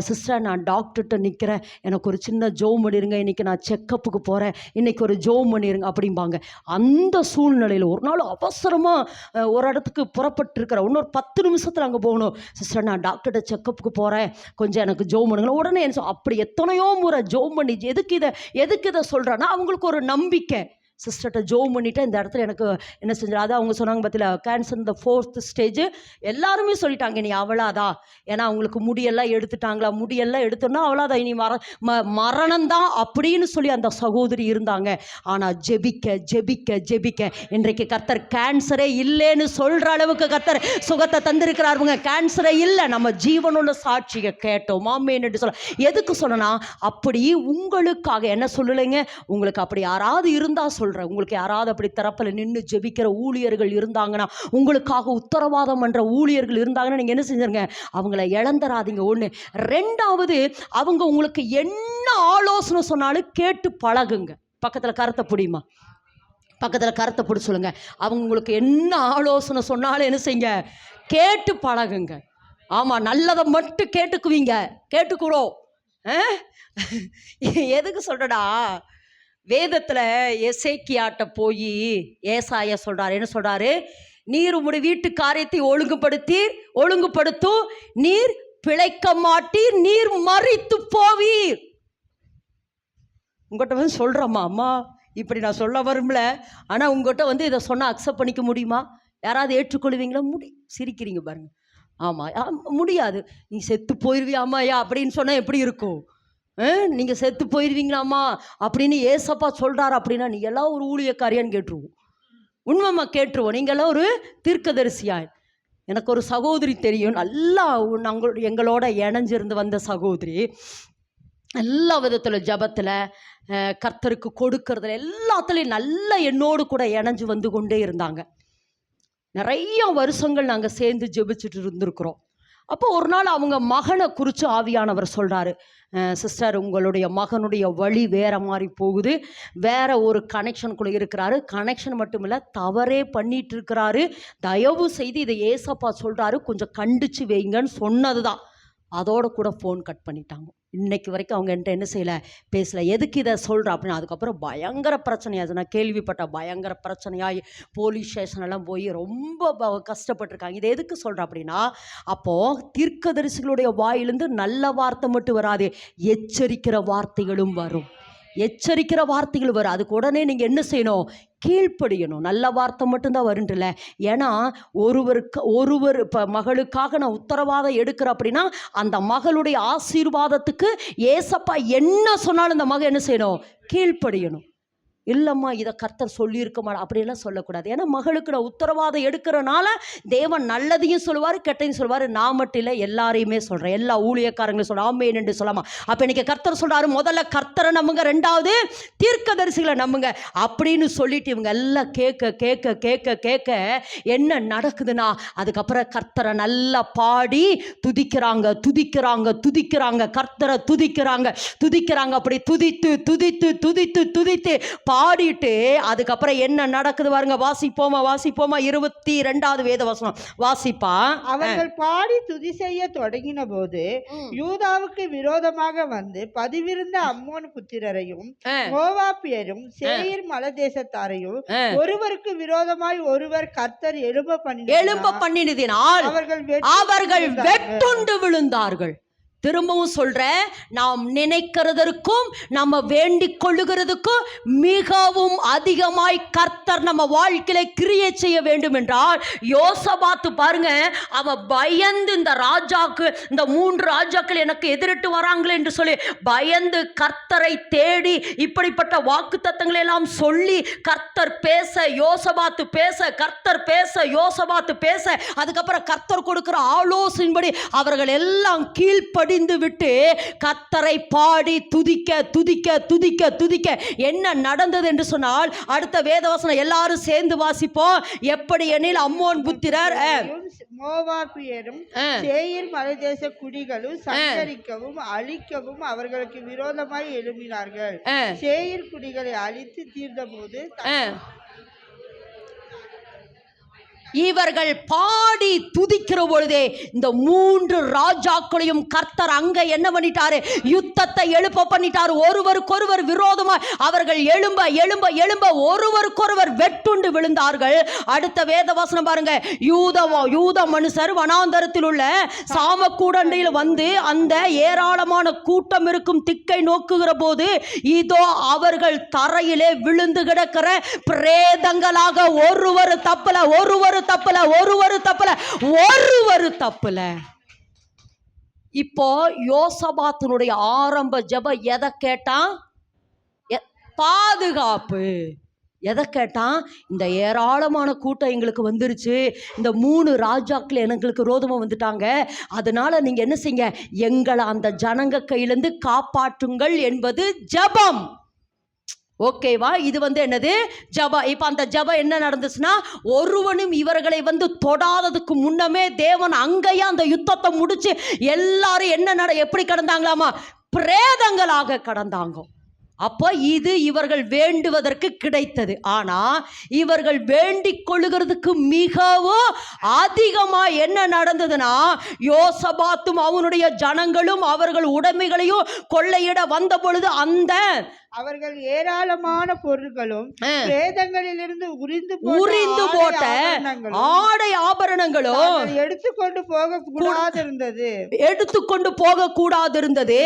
சிஸ்டர் நான் டாக்டர்கிட்ட நிற்கிறேன், எனக்கு ஒரு சின்ன ஜோம் பண்ணிடுங்க, இன்றைக்கி நான் செக்கப்புக்கு போகிறேன், இன்றைக்கி ஒரு ஜோம் பண்ணிடுங்க அப்படிம்பாங்க. அந்த சூழ்நிலையில் ஒரு நாள் அவசரமாக ஒரு இடத்துக்கு புறப்பட்டுருக்கிறேன், இன்னொரு 10 நிமிஷத்தில் அங்கே போகணும். சிஸ்டர் நான் டாக்டர்கிட்ட செக்கப்புக்கு போகிறேன், கொஞ்சம் எனக்கு ஜோம் பண்ணுங்களா. உடனே என்ன அப்படி எத்தனையோ முறை ஜோம் பண்ணி எதுக்கு இதை சொல்கிறேன்னா அவங்களுக்கு ஒரு நம்பிக்கை. சிஸ்டர்கிட்ட ஜோம் பண்ணிவிட்டு இந்த இடத்துல எனக்கு என்ன செஞ்சிடும். அதான் அவங்க சொன்னாங்க பார்த்தீங்களா, கேன்சர் இந்த 4th ஸ்டேஜ். எல்லாருமே சொல்லிட்டாங்க நீ அவ்வளோதா, ஏன்னா அவங்களுக்கு முடியெல்லாம் எடுத்துட்டாங்களா, முடியெல்லாம் எடுத்தோன்னா அவ்வளோதான், இனி மரணம்தான் அப்படின்னு சொல்லி அந்த சகோதரி இருந்தாங்க. ஆனால் ஜெபிக்க இன்றைக்கு கர்த்தர் கேன்சரே இல்லைன்னு சொல்கிற அளவுக்கு கர்த்தர் சுகத்தை தந்திருக்கிறாருங்க. கேன்சரே இல்லை, நம்ம ஜீவனோட சாட்சியை கேட்டோம். ஆமென்னு சொல்ல எதுக்கு சொன்னா, அப்படி உங்களுக்காக என்ன சொல்லலைங்க, உங்களுக்கு அப்படி யாராவது இருந்தால் சொல்கிறேன், உங்களுக்கு யாராவது அப்படி திறப்பில் நின்று ஜெபிக்கிற ஊழியர்கள் இருந்தாங்கன்னா, உங்களுக்காக உத்தரவாதம் பண்ணுற ஊழியர்கள் இருந்தாங்கன்னா நீங்கள் என்ன செஞ்சுருங்க, அவங்கள இழந்தராதீங்க. ஒன்று. ரெண்டாவது, அவங்க உங்களுக்கு என்ன ஆலோசனை சொன்னாலும் கேட்டு பழகுங்க. பக்கத்தில் கருத்தை பிடிமா, பக்கத்தில் கருத்தை பிடி சொல்லுங்க. அவங்க உங்களுக்கு என்ன ஆலோசனை சொன்னாலும் என்ன செய்யுங்க, கேட்டு பழகுங்க. ஆமாம், நல்லதை மட்டும் கேட்டுக்கிறோம். எதுக்கு சொல்கிறடா, வேதத்தில் எசேக்கியாட்ட போய் ஏசாயா சொல்கிறார், என்ன சொல்கிறாரு, நீர் உம்முடைய வீட்டு காரியத்தை ஒழுங்குபடுத்தும், நீர் பிழைக்க மாட்டீர், நீர் மரித்து போவீர். உங்கள்கிட்ட வந்து சொல்கிறேம்மா, அம்மா இப்படி நான் சொல்ல வரும்ல, ஆனால் உங்கள்கிட்ட வந்து இதை சொன்னால் அக்செப்ட் பண்ணிக்க முடியுமா? யாராவது ஏற்றுக்கொள்வீங்களா? சிரிக்கிறீங்க பாருங்க. ஆமாம், முடியாது. நீ செத்து போயிடுவியாம்மாயா அப்படின்னு சொன்னால் எப்படி இருக்கும்? நீங்கள் செத்து போயிடுவீங்களாம்மா அப்படின்னு ஏசப்பா சொல்கிறாரு அப்படின்னா நீ எல்லாம் ஒரு ஊழியக்காரியான்னு கேட்டுருவோம். உண்மைம்மா, கேட்டுருவோம். நீங்கள்லாம் ஒரு தீர்க்கதரிசியாய். எனக்கு ஒரு சகோதரி தெரியும், நல்லா எங்களோட இணைஞ்சிருந்து வந்த சகோதரி. எல்லா விதத்தில் ஜபத்தில், கர்த்தருக்கு கொடுக்கறதுல எல்லாத்துலேயும் நல்லா என்னோடு கூட இணைஞ்சு வந்து கொண்டே இருந்தாங்க. நிறைய வருஷங்கள் நாங்கள் சேர்ந்து ஜெபிச்சுட்டு இருந்திருக்கிறோம். அப்போ ஒரு நாள் அவங்க மகனை குறித்து ஆவியானவர் சொல்கிறாரு, சிஸ்டர் உங்களுடைய மகனுடைய வழி வேறு மாதிரி போகுது, வேற ஒரு கனெக்ஷனுக்குள்ளே இருக்கிறாரு, கனெக்ஷன் மட்டும் இல்லை தவறே பண்ணிட்டு இருக்கிறாரு, தயவு செய்து இதை ஏசப்பா சொல்கிறாரு கொஞ்சம் கண்டிச்சு வைங்கன்னு சொன்னது தான். அதோட கூட ஃபோன் கட் பண்ணிட்டாங்க. இன்னைக்கு வரைக்கும் அவங்க என்கிட்ட என்ன செய்யலை, பேசலை. எதுக்கு இதை சொல்கிறேன் அப்படின்னு அதுக்கப்புறம் பயங்கர பிரச்சனையாச்சு. நான் கேள்விப்பட்ட பயங்கர பிரச்சனையாகி போலீஸ் ஸ்டேஷனெல்லாம் போய் ரொம்ப கஷ்டப்பட்டிருக்காங்க. இதை எதுக்கு சொல்கிறேன் அப்படின்னா, அப்போது தீர்க்கதரிசிகளுடைய வாயிலிருந்து நல்ல வார்த்தை மட்டும் வராது, எச்சரிக்கிற வார்த்தைகளும் வரும். எச்சரிக்கிற வார்த்தைகள் வரும். அதுக்கு உடனே நீங்கள் என்ன செய்யணும், கீழ்ப்படியணும். நல்ல வார்த்தை மட்டும்தான் வரும்ல. ஏன்னா ஒருவர் இப்போ மகளுக்காக நான் உத்தரவாதம் எடுக்கிறேன் அப்படின்னா அந்த மகளுடைய ஆசீர்வாதத்துக்கு ஏசப்பா என்ன சொன்னாலும் அந்த மகள் என்ன செய்யணும், கீழ்ப்படியணும். இல்லைம்மா இதை கர்த்தர் சொல்லியிருக்க மாட்டா அப்படியெல்லாம் சொல்லக்கூடாது. ஏன்னா மகளுக்கு நான் உத்தரவாதம் எடுக்கிறனால தேவன் நல்லதையும் சொல்லுவார், கெட்டதையும் சொல்லுவார். நான் மட்டும் இல்லை, எல்லாரையுமே சொல்கிறேன், எல்லா ஊழியக்காரங்களும் சொல்கிறேன். ஆமேன் என்று சொல்லாமா. அப்போ இன்றைக்கி கர்த்தர் சொல்கிறாரு, முதல்ல கர்த்தரை நம்புங்க, ரெண்டாவது தீர்க்கதரிசிகளை நம்புங்க அப்படின்னு சொல்லிட்டு இவங்க எல்லாம் கேட்க கேட்க கேட்க கேட்க என்ன நடக்குதுன்னா, அதுக்கப்புறம் கர்த்தரை நல்லா பாடி துதிக்கிறாங்க துதிக்கிறாங்க துதிக்கிறாங்க, கர்த்தரை துதிக்கிறாங்க துதிக்கிறாங்க. அப்படி துதித்து துதித்து துதித்து துதித்து பாடிட்டு அதுக்கப்புறம் என்ன நடக்குது பாருங்க. வாசிப்போமா 22வது வேத வசனம் வாசிப்பா. அவர்கள் பாடி துதி செய்ய தொடங்கின போது யூதாவுக்கு விரோதமாக வந்து பதிவிருந்த அம்மோன் புத்திரரையும் மோவாபியரும் சேயீர் மலைதேசத்தாரையும் ஒருவருக்கு விரோதமாய் ஒருவர் கர்த்தர் எழும்ப பண்ணினதினால் அவர்கள் வெட்டுண்டு விழுந்தார்கள். திரும்பவும் சொல்கிறேன், நாம் நினைக்கிறதற்கும் நம்ம வேண்டிக் கொள்ளுகிறதுக்கும் மிகவும் அதிகமாய் கர்த்தர் நம்ம வாழ்க்கையில கிரியை செய்ய வேண்டும் என்றால், யோசபாத்து பாருங்க, அவன் பயந்து இந்த ராஜாக்கு, இந்த 3 ராஜாக்கள் எனக்கு எதிரிட்டு வராங்களே என்று சொல்லி பயந்து கர்த்தரை தேடி இப்படிப்பட்ட வாக்குத்தத்தங்களை எல்லாம் சொல்லி கர்த்தர் பேச, யோசபாத்து பேச, கர்த்தர் பேச, யோசபாத்து பேச, அதுக்கப்புறம் கர்த்தர் கொடுக்கிற ஆலோசனைப்படி அவர்கள் எல்லாம் கீழ்ப்படி விட்டு கர்த்தரை பாடி துதிக்க துதிக்க துதிக்க துதிக்க என்ன நடந்தது என்று சொன்னால், அடுத்த வேதவசனம் எல்லாரும் சேர்ந்து வாசிப்போம். எப்படி எனில் அம்மோன் புத்திரர் மோவாபியரும் சேயீர் மலைதேச குடிகளும் சஞ்சரிக்கவும் அழிக்கவும் அவர்களுக்கு விரோதமாய் எழும்பினார்கள். சேயீர் குடிகளை அழித்து தீர்ந்தபோது இவர்கள் பாடி துதிக்கிற பொழுதே இந்த 3 ராஜாக்களையும் கர்த்தர் அங்க என்ன பண்ணிட்டாரு, யுத்தத்தை எழுப்ப பண்ணிட்டாரு. ஒருவருக்கொருவர் விரோதமா அவர்கள் எழும்ப எழும்ப எழும்ப ஒருவருக்கொருவர் வெட்டுண்டு விழுந்தார்கள். அடுத்த வேத வசனம் பாருங்க. யூத மனுஷர் வனாந்தரத்தில் உள்ள சாமக்கூடண்டையில் வந்து அந்த ஏராளமான கூட்டம் இருக்கும் திக்கை நோக்குகிற போது இதோ அவர்கள் தரையிலே விழுந்து கிடக்கிற பிரேதங்களாக ஒருவர் தப்புல. இப்போ யோசபாத்தினுடைய ஆரம்ப ஜெபம் எதை கேட்டான், பாதுகாப்பு. எதை கேட்டான், இந்த ஏராளமான கூட்டம் எங்களுக்கு வந்துருச்சு, இந்த 3 ராஜாக்கள் எங்களுக்கு விரோதமாக வந்துட்டாங்க, அதனால நீங்க என்ன செய்யுங்க, எங்களை அந்த ஜனங்க கையிலிருந்து காப்பாற்றுங்கள் என்பது ஜெபம். ஓகேவா? இது வந்து என்னது, ஜபா. இப்போ அந்த ஜபா என்ன நடந்துச்சுன்னா, ஒருவனும் இவர்களை வந்து தொடாததுக்கு முன்னமே தேவன் அங்கேயே அந்த யுத்தத்தை முடிச்சு எல்லாரும் எப்படி கடந்தாங்களாமா, பிரேதங்களாக கடந்தாங்க. அப்போ இது இவர்கள் வேண்டுவதற்கு கிடைத்தது. ஆனால் இவர்கள் வேண்டிக் கொள்ளுகிறதுக்கு மிகவும் அதிகமாக என்ன நடந்ததுன்னா, யோசபாத்தும் அவனுடைய ஜனங்களும் அவர்கள் உடைமைகளையும் கொள்ளையிட வந்த பொழுது அந்த அவர்கள் ஏராளமான பொருட்களும் வேதங்களிலிருந்து உரிந்து போட்ட ஆடை ஆபரணங்களும் எடுத்துக்கொண்டு போக கூடாது இருந்தது.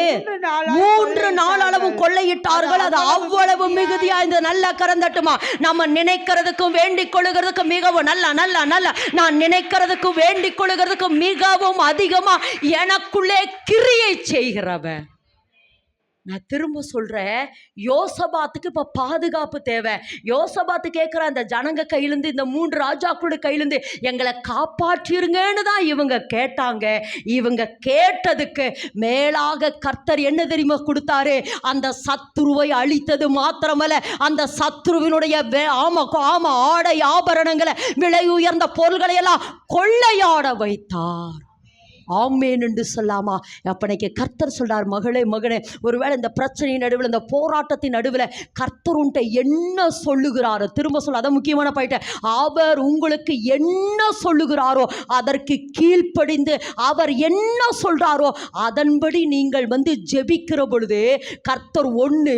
3 நாள் அளவு கொள்ளையிட்டார்கள். அது அவ்வளவு மிகுதியா இந்த நல்ல கரந்தட்டுமா. நம்ம நினைக்கிறதுக்கும் வேண்டிக் கொள்ளுகிறதுக்கும் மிகவும் நல்ல நான் நினைக்கிறதுக்கும் வேண்டிக் கொள்ளுகிறதுக்கும் மிகவும் அதிகமா எனக்குள்ளே கிரியை செய்கிறவன். நான் திரும்ப சொல்றேன், யோசபாத்துக்கு இப்ப பாதுகாப்பு தேவை. யோசபாத்து கேட்கிற அந்த ஜனங்க கையிலிருந்து, இந்த 3 ராஜாக்களுடைய கையிலிருந்து எங்களை காப்பாற்றிருங்கன்னு தான் இவங்க கேட்டாங்க. இவங்க கேட்டதுக்கு மேலாக கர்த்தர் என்ன தெரியுமா கொடுத்தாரு? அந்த சத்துருவை அழித்தது மாத்திரமல்ல, அந்த சத்துருவினுடைய ஆடை ஆபரணங்களை, விலை உயர்ந்த பொருள்களை எல்லாம் கொள்ளையாட வைத்தார். ஆமேன் என்று சொல்லாமா? அப்பனைக்கு கர்த்தர் சொல்றார், மகனே, ஒருவேளை இந்த பிரச்சனை நடுவில், இந்த போராட்டத்தின் நடுவில் கர்த்தர் உன்ட்ட என்ன சொல்லுகிறாரோ, திரும்ப சொல்ல, அதை முக்கியமான பாயிண்ட், அவர் உங்களுக்கு என்ன சொல்லுகிறாரோ அதற்கு கீழ்ப்படிந்து அவர் என்ன சொல்றாரோ அதன்படி நீங்கள் ஜெபிக்கிற பொழுது கர்த்தர் ஒன்று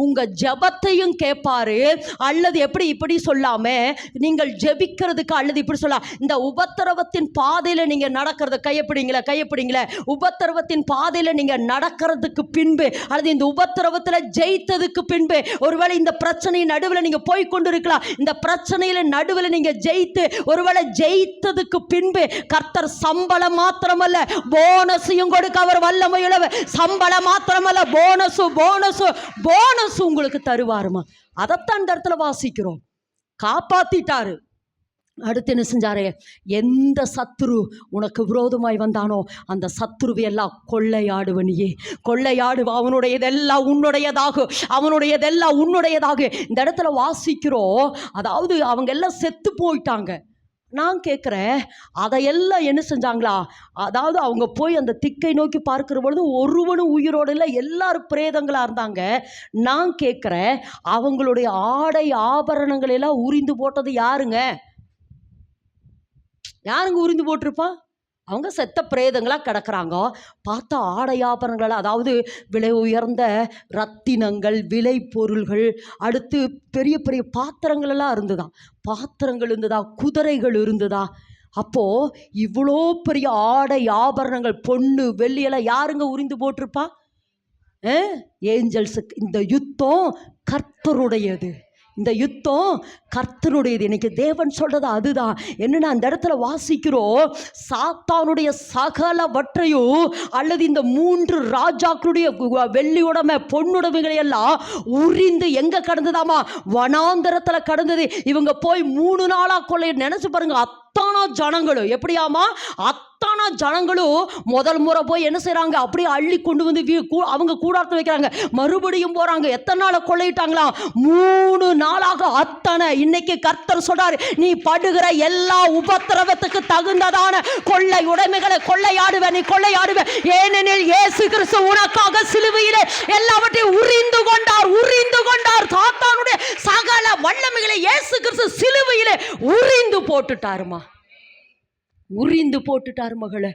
உங்க ஜெபத்தையும் கேட்பாரு. அல்லது இப்படி சொல்லாம நீங்கள் ஜெபிக்கிறதுக்கு, அல்லது இப்படி சொல்லலாம், இந்த உபத்திரவத்தின் பாதையில நீங்க நடக்கிறது கையப்பிடிங்களா, உபத்திரவத்தின் பாதையில நீங்க நடக்கிறதுக்கு பின்பு, அல்லது இந்த உபத்திரவத்துல ஜெயித்ததுக்கு பின்பு, ஒருவேளை இந்த பிரச்சனை நடுவில் நீங்க போய் கொண்டிருக்கலாம். இந்த பிரச்சனையில நடுவில் நீங்க ஜெயித்து, ஒருவேளை ஜெயித்ததுக்கு பின்பு கர்த்தர் சம்பளம் மாத்திரமல்ல போனஸையும் கொடுக்க அவர் வல்லமையுள்ளவர். சம்பளம் மாத்திரமல்ல போனஸ் உங்களுக்கு தருவாருமா. அதைத்தான் இந்த இடத்துல வாசிக்கிறோம். காப்பாத்திட்டாரு. அடுத்து என்ன செஞ்சாரு? எந்த சத்துரு உனக்கு விரோதமாய் வந்தானோ அந்த சத்துருவை எல்லாம் கொள்ளையாடுவனியே, கொள்ளையாடுவா. அவனுடையதெல்லாம் உன்னுடையதாக இந்த இடத்துல வாசிக்கிறோம். அதாவது அவங்க எல்லாம் செத்து போயிட்டாங்க. நான் கேட்குறேன், அதையெல்லாம் என்ன செஞ்சாங்களா? அதாவது அவங்க போய் அந்த திக்கை நோக்கி பார்க்கிற பொழுது ஒருவனும் உயிரோடு இல்லை, எல்லாரும் பிரேதங்களாக இருந்தாங்க. நான் கேட்குறேன், அவங்களுடைய ஆடை ஆபரணங்களெல்லாம் உரிந்து போட்டது யாருங்க உரிந்து போட்டிருப்பான்? அவங்க செத்த பிரேதங்களாக கிடக்குறாங்க. பார்த்தா ஆடை ஆபரணங்கள், அதாவது விலை உயர்ந்த ரத்தினங்கள், விலை பொருள்கள், அடுத்து பெரிய பெரிய பாத்திரங்கள் எல்லாம் இருந்ததா, குதிரைகள் இருந்ததா. அப்போ இவ்வளோ பெரிய ஆடை ஆபரணங்கள், பொண்ணு வெள்ளியெல்லாம் யாருங்க உரிந்து போட்டிருப்பா? ஏஞ்சல்ஸுக்கு. இந்த யுத்தம் கர்த்தருடையது. இன்னைக்கு தேவன் சொல்றது அதுதான். என்னன்னா அந்த இடத்துல வாசிக்கிறோம், சாத்தானுடைய சகலவற்றையும், அல்லது இந்த 3 ராஜாக்களுடைய வெள்ளி உடைமை, பொன்னுடைமைகளை எல்லாம் உரிந்து எங்க கடந்ததாமா? வனாந்தரத்துல கடந்தது. இவங்க போய் 3 நாளா கொள்ளை. நினைச்சு பாருங்க, அத்தானா ஜனங்களும் எப்படியாமா? அத்தானா ஜனங்களும் முதல் முறை போய் என்ன செய்றாங்க? அப்படியே அள்ளி கொண்டு வந்து அவங்க கூடாரத்தை வைக்கிறாங்க. மறுபடியும் போறாங்க. எத்தனை நாளை கொள்ளையிட்டாங்களா? 3 நாளாக அத்தனை. இன்னைக்கு கர்த்தர் சொல்றாரு, நீ படுகிற எல்லா உபத்திரவத்துக்கு தகுந்ததான கொள்ளை உடைமைகளை நீ கொள்ளையாடுவ. ஏனெனில் இயேசு கிறிஸ்து உனக்காக சிலுவையிலே எல்லாவற்றையும் உரிந்து கொண்டார். சாத்தானுடைய சகல வல்லமைகளை இயேசு கிறிஸ்து சிலுவையிலே உரிந்து போட்டுட்டார் மகளே.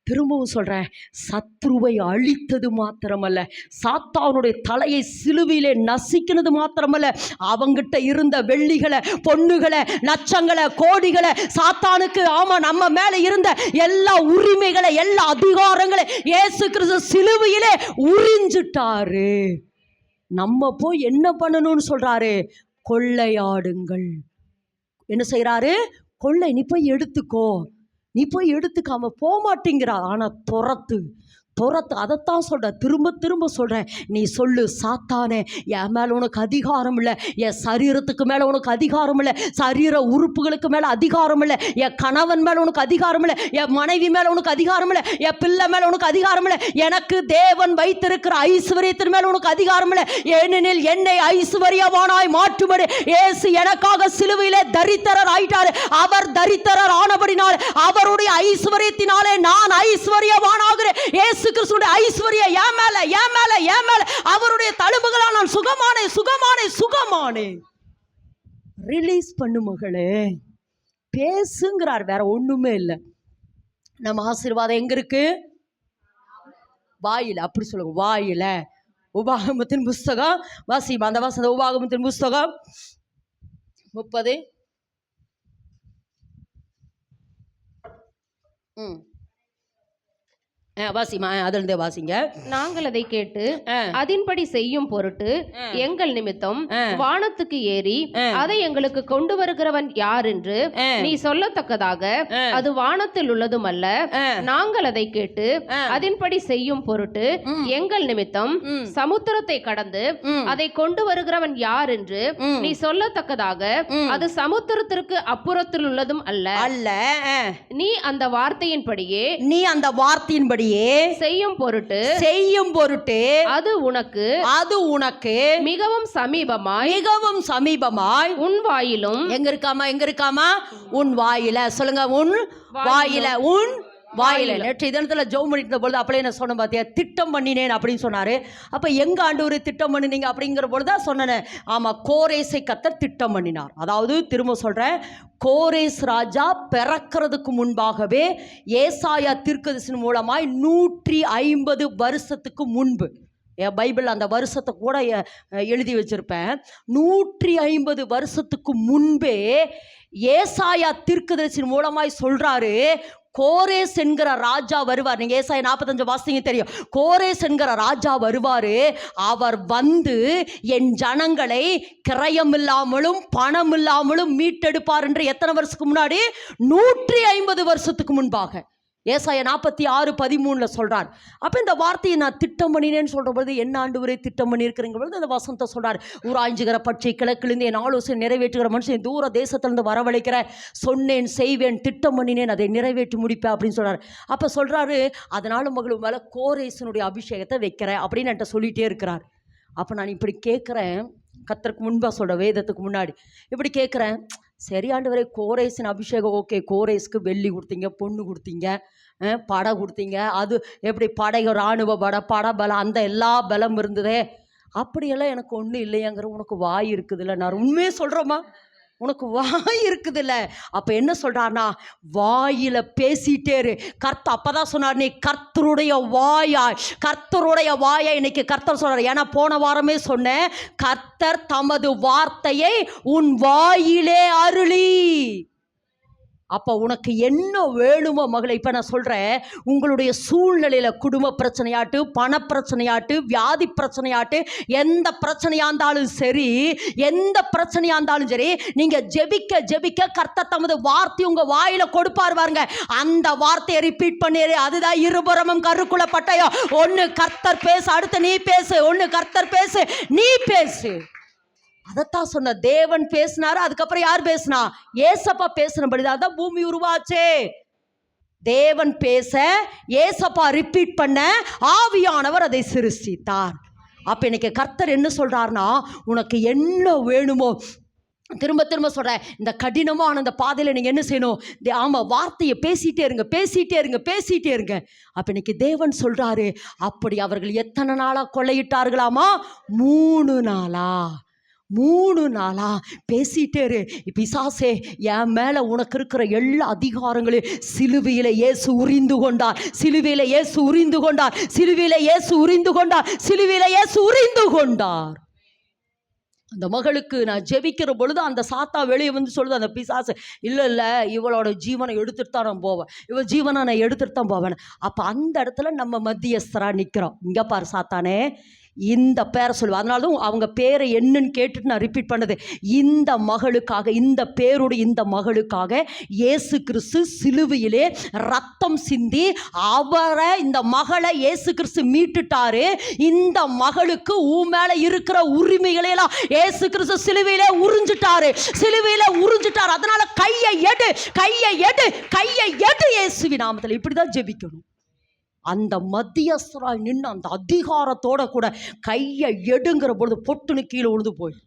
திரும்பவும் சொல்றேன், சத்ருவை அழித்தது மாத்திரமல்ல, சாத்தானுடைய தலையை சிலுவையிலே நசிக்கினது மாத்திரமல்ல, அவங்கிட்ட இருந்த வெள்ளிகளை, பொண்ணுகளை, லட்சங்களை, கோடிகளை, சாத்தானுக்கு நம்ம மேல இருந்த எல்லா உரிமைகளை, எல்லா அதிகாரங்களை இயேசு கிறிஸ்து சிலுவையிலே உரிஞ்சிட்டாரு. நம்ம போய் என்ன பண்ணணும்னு சொல்றாரு? கொள்ளையாடுங்கள். என்ன செய்யறாரு? கொள்ளை. நீ போய் எடுத்துக்காம போக மாட்டேங்கிறா. ஆனா துரத்து. அதைத்தான் சொல்ற, திரும்ப சொல்றேன். நீ சொல்லு, சாத்தானே, என் மேல உனக்கு அதிகாரம் இல்லை, என் சரீரத்துக்கு மேல உனக்கு அதிகாரம் இல்லை, சரீர உறுப்புகளுக்கு மேல அதிகாரம் இல்லை, என் கணவன் மேல உனக்கு அதிகாரம் இல்லை, என் மனைவி மேல உனக்கு அதிகாரம் இல்லை, என் பிள்ளை மேல உனக்கு அதிகாரம் இல்லை, எனக்கு தேவன் வைத்திருக்கிற ஐஸ்வர்யத்தின் மேல உனக்கு அதிகாரம் இல்லை. ஏனெனில் என்னை ஐஸ்வர்யவானாய் மாற்றும்படி இயேசு எனக்காக சிலுவையிலே தரித்திரர் ஆயிட்டாரு. அவர் தரித்திரர் ஆனபடினால் அவருடைய ஐஸ்வர்யத்தினாலே நான் ஐஸ்வர்யவானாகிறேன். இயேசு கிறிஸ்துவின் ஐஸ்வர்யம் என் மேல, அவருடைய தழும்புகளால் நான் சுகமானே. ரிலீஸ் பண்ணு மகளே, பேசுங்கிறார். வேற ஒண்ணுமே இல்லை. நம்ம ஆசீர்வாதம் எங்க இருக்கு? வாயில. அப்படி சொல்லுங்க, வாயில. உபாகமத்தின் புஸ்தகம் வாசிமா, அந்த வாசந்த உபாகமத்தின் புஸ்தகம் 30 வாசிமா, அதிலிருந்தே வாசிங்க. நாங்கள் அதை கேட்டு அதின்படி செய்யும் பொருட்டு எங்கள் நிமித்தம் வானத்துக்கு ஏறி அதை எங்களுக்கு கொண்டு வருகிறவன் யார் என்று நீ சொல்லத்தக்கதாக அது வானத்தில் உள்ளதும் அல்ல. நாங்கள் அதை கேட்டு அதின்படி செய்யும் பொருட்டு எங்கள் நிமித்தம் சமுத்திரத்தை கடந்து அதை கொண்டு வருகிறவன் யார் என்று நீ சொல்லத்தக்கதாக அது சமுத்திரத்திற்கு அப்புறத்தில் உள்ளதும் அல்ல. நீ அந்த வார்த்தையின்படியே செய்யும் பொருட்டு அது உனக்கு மிகவும் சமீபமாய் உன் வாயிலும். எங்க இருக்காமா உன் வாயில. சொல்லுங்க, உன் வாயில. நேற்று தினத்துல ஜெபம் பண்ணிட்டு பொழுது அப்படியே என்ன சொன்ன பார்த்தியா, திட்டம் பண்ணினேன் அப்படின்னு சொன்னாரு. அப்ப எங்க ஆண்டவரே திட்டம் பண்ணினீங்க அப்படிங்கிற பொழுதுதான் சொன்னேன். ஆமா, கோரேசை கர்த்தர் திட்டம் பண்ணினார். அதாவது திரும்ப சொல்றேன், கோரேஸ் ராஜா பிறக்கிறதுக்கு முன்பாகவே ஏசாயா தீர்க்கதரிசி மூலமாய் 150 வருஷத்துக்கு முன்பு, என் பைபிள் அந்த வருஷத்தை கூட எழுதி வச்சிருப்பேன், 150 வருஷத்துக்கு முன்பே ஏசாயா தீர்க்கதரிசி மூலமாய் சொல்றாரு, கோரேஸ் என்கிற ராஜா வருவார். நீங்க ஏசாயா 45 வாசிங்க தெரியும். கோரேஸ் என்கிற ராஜா வருவாரு. அவர் வந்து என் ஜனங்களை கிரயம் இல்லாமலும் பணம் இல்லாமலும் மீட்டெடுப்பார் என்று எத்தனை வருஷத்துக்கு முன்னாடி? 150 வருஷத்துக்கு முன்பாக ஏசாயா 46:13 சொல்றார். அப்ப இந்த வார்த்தையை நான் திட்டம் பண்ணினேன்னு சொல்ற பொழுது, என்ன ஆண்டவரே திட்டம் பண்ணியிருக்கிறீங்க பொழுது அந்த வசனத்தை சொல்றார், ஊராஞ்சுகிற பட்சை கிழக்கிலிருந்து என் ஆலோசனை நிறைவேற்றுகிற மனுஷன் தூர தேசத்திலிருந்து வரவழைக்கிற, சொன்னேன் செய்வேன் திட்டம் பண்ணினேன் அதை நிறைவேற்றி முடிப்பேன் அப்படின்னு சொல்றாரு. அப்ப சொல்றாரு, அதனால மகளும் மேல கோரேசனுடைய அபிஷேகத்தை வைக்கிறேன் அப்படின்னு என்கிட்ட சொல்லிட்டே இருக்கிறார். அப்ப நான் இப்படி கேட்கிறேன், கர்த்தருக்கு முன்பா சொல்ற வேதத்துக்கு முன்னாடி இப்படி கேட்கிறேன், சரி ஆண்டவரே, கோரேசின் அபிஷேகம் ஓகே, கோரேஸ்க்கு வெள்ளி கொடுத்தீங்க, பொண்ணு கொடுத்தீங்க, படை கொடுத்தீங்க, அது எப்படி படை, இராணுவ பட பலம், அந்த எல்லா பலம் இருந்ததே, அப்படியெல்லாம் எனக்கு ஒன்றும் இல்லையாங்கிற. உனக்கு வாய் இருக்குதுல்ல, நான் உண்மையே சொல்கிறோமா, உனக்கு வாய் இருக்குதுல்ல. அப்போ என்ன சொல்கிறார்னா, வாயில் பேசிட்டே இரு. அப்போதான் சொன்னார், நீ கர்த்தருடைய வாயை இன்னைக்கு கர்த்தர் சொல்கிறார். ஏன்னா போன வாரமே சொன்னேன், கர்த்தர் தமது வார்த்தையை உன் வாயிலே அருளி. அப்போ உனக்கு என்ன வேணுமோ மகளை, இப்போ நான் சொல்கிறேன், உங்களுடைய சூழ்நிலையில் குடும்ப பிரச்சனையாட்டு, பண பிரச்சனையாட்டு, வியாதி பிரச்சனையாட்டு, எந்த பிரச்சனையாக இருந்தாலும் சரி, நீங்கள் ஜெபிக்க கர்த்தர் தமது வார்த்தை உங்கள் வாயில் கொடுப்பார் பாருங்க. அந்த வார்த்தையை ரிப்பீட் பண்ணிடு. அதுதான் இருபுறமும் கருக்குள்ள பட்டயம். ஒன்று கர்த்தர் பேசு, அடுத்து நீ பேசு, ஒன்று கர்த்தர் பேசு, நீ பேசு. அதைத்தான் சொன்ன, தேவன் பேசினாரு, அதுக்கப்புறம் யார் பேசினா? ஏசப்பா பேசினபடிதான் தான் பூமி உருவாச்சே. தேவன் பேச, ஏசப்பா ரிப்பீட் பண்ண, ஆவியானவர் அதை சிருஷ்டித்தார். அப்ப இன்னைக்கு கர்த்தர் என்ன சொல்றாருன்னா, உனக்கு என்ன வேணுமோ, திரும்ப திரும்ப சொல்கிறேன், இந்த கடினமான அந்த பாதையில் நீங்கள் என்ன செய்யணும்? ஆமாம், வார்த்தையை பேசிகிட்டே இருங்க. அப்போ இன்னைக்கு தேவன் சொல்கிறாரு, அப்படி அவர்கள் எத்தனை நாளாக கொள்ளையிட்டார்களாமா? 3 நாளா பேசிட்டே இரு. பிசாசே, என் மேல உனக்கு இருக்கிற எல்லா அதிகாரங்களையும் சிலுவையில இயேசு உரிந்து கொண்டார். அந்த மகளுக்கு நான் ஜெபிக்கிற பொழுது அந்த சாத்தா வெளியே வந்து சொல்லுது, அந்த பிசாசு, இல்லை இவளோட ஜீவனை எடுத்துட்டு தான் நான் போவேன், இவள் ஜீவனை நான் எடுத்துட்டு தான் போவேன். அப்போ அந்த இடத்துல நம்ம மத்தியஸ்தரா நிற்கிறோம். இங்கே பாரு சாத்தானே, இந்த பேரை சொல்லுவேன். அதனால தான் அவங்க பேரை என்னன்னு கேட்டுட்டு நான் ரிப்பீட் பண்ணது. இந்த மகளுக்காக, இந்த பேரோடு இந்த மகளுக்காக இயேசு கிறிஸ்து சிலுவையிலே ரத்தம் சிந்தி அவரை, இந்த மகளை இயேசு கிறிஸ்து மீட்டுட்டாரு. இந்த மகளுக்கு மேல இருக்கிற உரிமைகளையெல்லாம் இயேசு கிறிஸ்து சிலுவையிலே உறிஞ்சிட்டாரு. அதனால கையை எடு இயேசுவின் நாமத்தில். இப்படிதான் ஜெபிக்கணும். அந்த மத்தியஸ்தராய் நின்று அந்த அதிகாரத்தோட கூட கையை எடுங்கிற பொழுது பொட்டுன்னு கீழே உழுது போய்.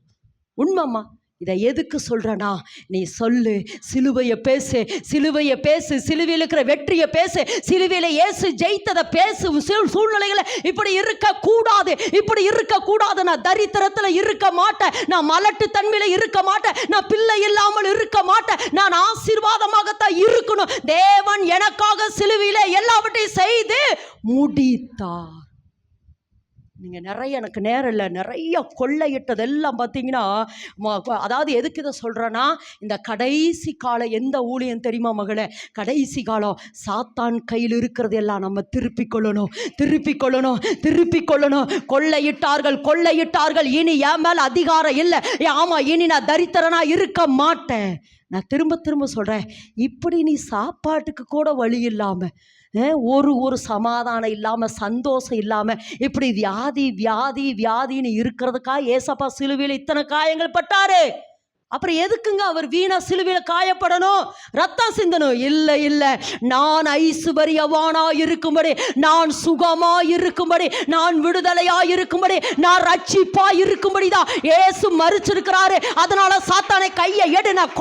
உண்மைம்மா, இதை எதுக்கு சொல்கிறேன்னா, நீ சொல்லு, சிலுவையை பேசு, சிலுவையில் இருக்கிற வெற்றியை பேசு, சிலுவையில் இயேசு ஜெயித்ததை பேசு. சூழ்நிலைகளை இப்படி இருக்கக்கூடாது. நான் தரித்திரத்தில் இருக்க மாட்டேன், நான் மலட்டு தன்மையில் இருக்க மாட்டேன், நான் பிள்ளை இல்லாமல் இருக்க மாட்டேன், நான் ஆசீர்வாதமாகத்தான் இருக்கணும். தேவன் எனக்காக சிலுவையில் எல்லாவற்றையும் செய்து முடித்தார். நீங்கள் நிறைய, எனக்கு நேரம் இல்லை, நிறைய கொள்ளையிட்டதெல்லாம் பார்த்தீங்கன்னா, அதாவது எதுக்கு இதை சொல்கிறேன்னா, இந்த கடைசி காலம் எந்த ஊழியம் தெரியுமா மகளே? கடைசி காலம் சாத்தான் கையில் இருக்கிறது எல்லாம் நம்ம திருப்பிக் கொள்ளணும். கொள்ளையிட்டார்கள், இனி என் மேல் அதிகாரம் இல்லை, ஆமாம், இனி நான் தரித்திரனா இருக்க மாட்டேன். நான் திரும்ப சொல்கிறேன், இப்படி நீ சாப்பாட்டுக்கு கூட வழி இல்லாமல், ஒரு சமாதானம் இல்லாமல், சந்தோஷம் இல்லாமல், இப்படி வியாதின்னு இருக்கிறதுக்காக ஏசப்பா சிலுவையில் இத்தனை காயங்கள் பட்டாரு. அப்புறம் எதுக்குங்க அவர் வீணா சிலுவையில் காயப்படணும், ரத்தம் சிந்தணும்? இல்லை, நான் ஐசுவரியவானா இருக்கும்படி, நான் சுகமா இருக்கும்படி, நான் விடுதலையா இருக்கும்படி, நான் ரட்சிப்பா இருக்கும்படி தான் ஏசு மரிச்சிருக்கிறாரு. அதனால சாத்தானை கையை எடு, நான்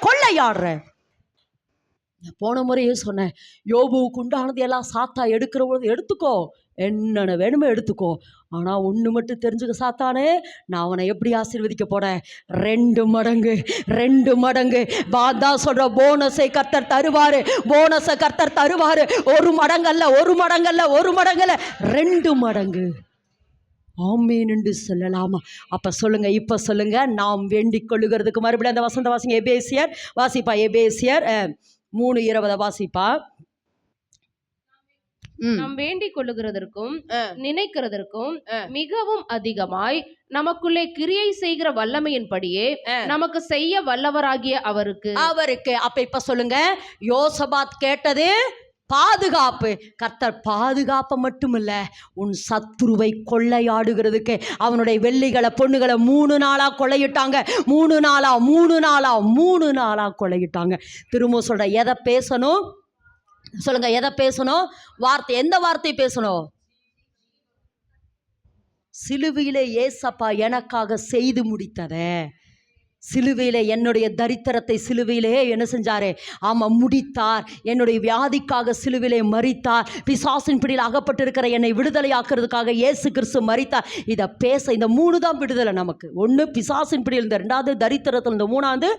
கொள்ளையாடுறேன். போன முறையே சொன்னேன், யோபுவுக்கு உண்டானது எல்லாம் சாத்தா எடுக்கிற பொழுது எடுத்துக்கோ, என்னென்ன வேணுமோ எடுத்துக்கோ, ஆனால் ஒன்று மட்டும் தெரிஞ்சுக்க சாத்தானே, நான் அவனை எப்படி ஆசீர்வதிக்க போறேன்? 2 மடங்கு தான் சொல்ற, போனஸை கர்த்தர் தருவாரு. 1 மடங்கல்ல 2 மடங்கு. ஆமேன் என்று சொல்லலாமா? அப்போ சொல்லுங்க, இப்போ சொல்லுங்க, நாம் வேண்டிக் கொள்ளுகிறதுக்கு. மறுபடியும் அந்த வசந்த வாசிங்க, எபேசியர் வாசிப்பா, எபேசியர் 3:20 வாசிப்பா. நாம் வேண்டிக் கொள்ளுகிறதற்கும் நினைக்கிறதற்கும் மிகவும் அதிகமாய் நமக்குள்ளே கிரியை செய்கிற வல்லமையின்படியே நமக்கு செய்ய வல்லவராகிய அவருக்கு. அப்ப இப்ப சொல்லுங்க, யோசபாத் கேட்டது பாதுகாப்பு. கர்த்தர் பாதுகாப்பை மட்டுமில்ல, உன் சத்துருவை கொள்ளையாடுகிறதுக்கு அவனுடைய வெள்ளிகளை பொண்ணுகளை 3 நாளா கொள்ளையிட்டாங்க. 3 நாளா கொள்ளையிட்டாங்க. திரும்ப சொல்ற, எதை பேசணும் சொல்லுங்க, எதை பேசணும்? எந்த வார்த்தை பேசணும்? சிலுவையிலே ஏசப்பா எனக்காக செய்து முடித்ததே. சிலுவையிலே என்னுடைய தரித்திரத்தை சிலுவையிலே என்ன செஞ்சாரு? ஆமாம், முடித்தார். என்னுடைய வியாதிக்காக சிலுவையிலே மரித்தார். பிசாசின் பிடியில் அகப்பட்டிருக்கிற என்னை விடுதலையாக்குறதுக்காக இயேசு கிறிஸ்து மரித்தார். இதை பேச, இந்த 3 தான் விடுதலை நமக்கு. 1 பிசாசின் பிடியில் இருந்த, 2வது தரித்திரத்தில் இருந்த, 3வது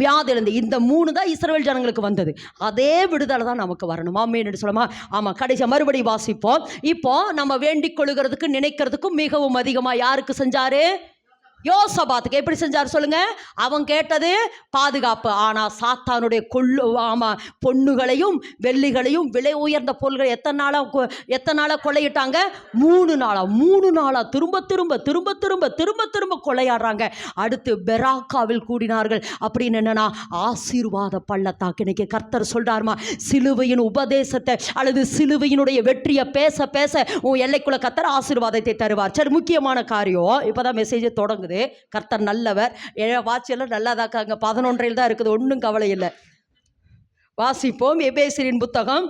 வியாதியில் இருந்து. இந்த 3 தான் இஸ்ரவேல் ஜனங்களுக்கு வந்தது. அதே விடுதலை தான் நமக்கு வரணும். ஆமென் சொல்லமா? ஆமாம். கடைசி மறுபடி வாசிப்போம். இப்போ நம்ம வேண்டிக் கொள்ளுகிறதுக்கு நினைக்கிறதுக்கும் மிகவும் அதிகமாக யாருக்கு செஞ்சாரு? யோசபாத்துக்கு. எப்படி செஞ்சார் சொல்லுங்க? அவன் கேட்டது பாதுகாப்பு. ஆனால் சாத்தானுடைய பொண்ணுகளையும் வெள்ளிகளையும் விலை உயர்ந்த பொருள்களை எத்தனை நாளாக கொள்ளையிட்டாங்க? 3 நாளா திரும்ப கொள்ளையாடுறாங்க. அடுத்து பெராக்காவில் கூடினார்கள். அப்படின்னு என்னன்னா, ஆசீர்வாத பள்ளத்தாக்கு. இன்னைக்கு கர்த்தர் சொல்றாருமா, சிலுவையின் உபதேசத்தை அல்லது சிலுவையினுடைய வெற்றியை பேச உன் எல்லைக்குள்ள கர்த்தர் ஆசீர்வாதத்தை தருவார். சரி, முக்கியமான காரியம். இப்போதான் மெசேஜ் தொடங்குது. கர்த்தர் நல்லவர். வாட்சியெல்லாம் நல்லாதாக்காங்க. 11 தான் இருக்குது, ஒன்றும் கவலை இல்லை. வாசிப்போம். எபேசியரின் புத்தகம்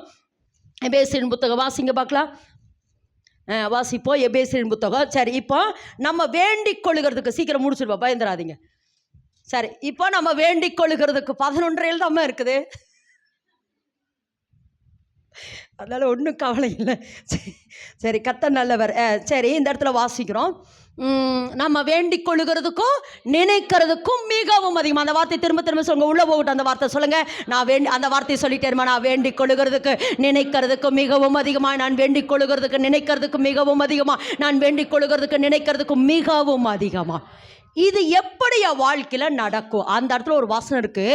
வாசிங்க பார்க்கலாம். வாசிப்போம் எபேசியரின் புத்தகம். சரி, இப்போ நம்ம வேண்டிக் கொள்ளுகிறதுக்கு, சீக்கிரம் முடிச்சிருப்போம், பயந்துடாதீங்க. சரி, இப்போ நம்ம வேண்டிக் கொள்ளுகிறதுக்கு 11 தான் இருக்குது. அதனால ஒன்றும் கவலை இல்லை. சரி, கர்த்தர் நல்லவர். சரி, இந்த இடத்துல வாசிக்கிறோம், நம்ம வேண்டிக் கொள்ளுகிறதுக்கும் நினைக்கிறதுக்கும் மிகவும் அதிகமாக. அந்த வார்த்தை திரும்ப சொல்லுங்க, உள்ள போகட்டும். அந்த வார்த்தை சொல்லுங்க. அந்த வார்த்தையை சொல்லிட்டேருமா, நான் வேண்டிக் கொள்ளுகிறதுக்கு நினைக்கிறதுக்கு மிகவும் அதிகமாக, நான் வேண்டிக் கொள்ளுகிறதுக்கு நினைக்கிறதுக்கு மிகவும் அதிகமாக, நான் வேண்டிக் கொள்ளுகிறதுக்கு நினைக்கிறதுக்கு மிகவும் அதிகமாக. இது எப்படி வாழ்க்கையில் நடக்கும்? அந்த இடத்துல ஒரு வாசனை இருக்கு,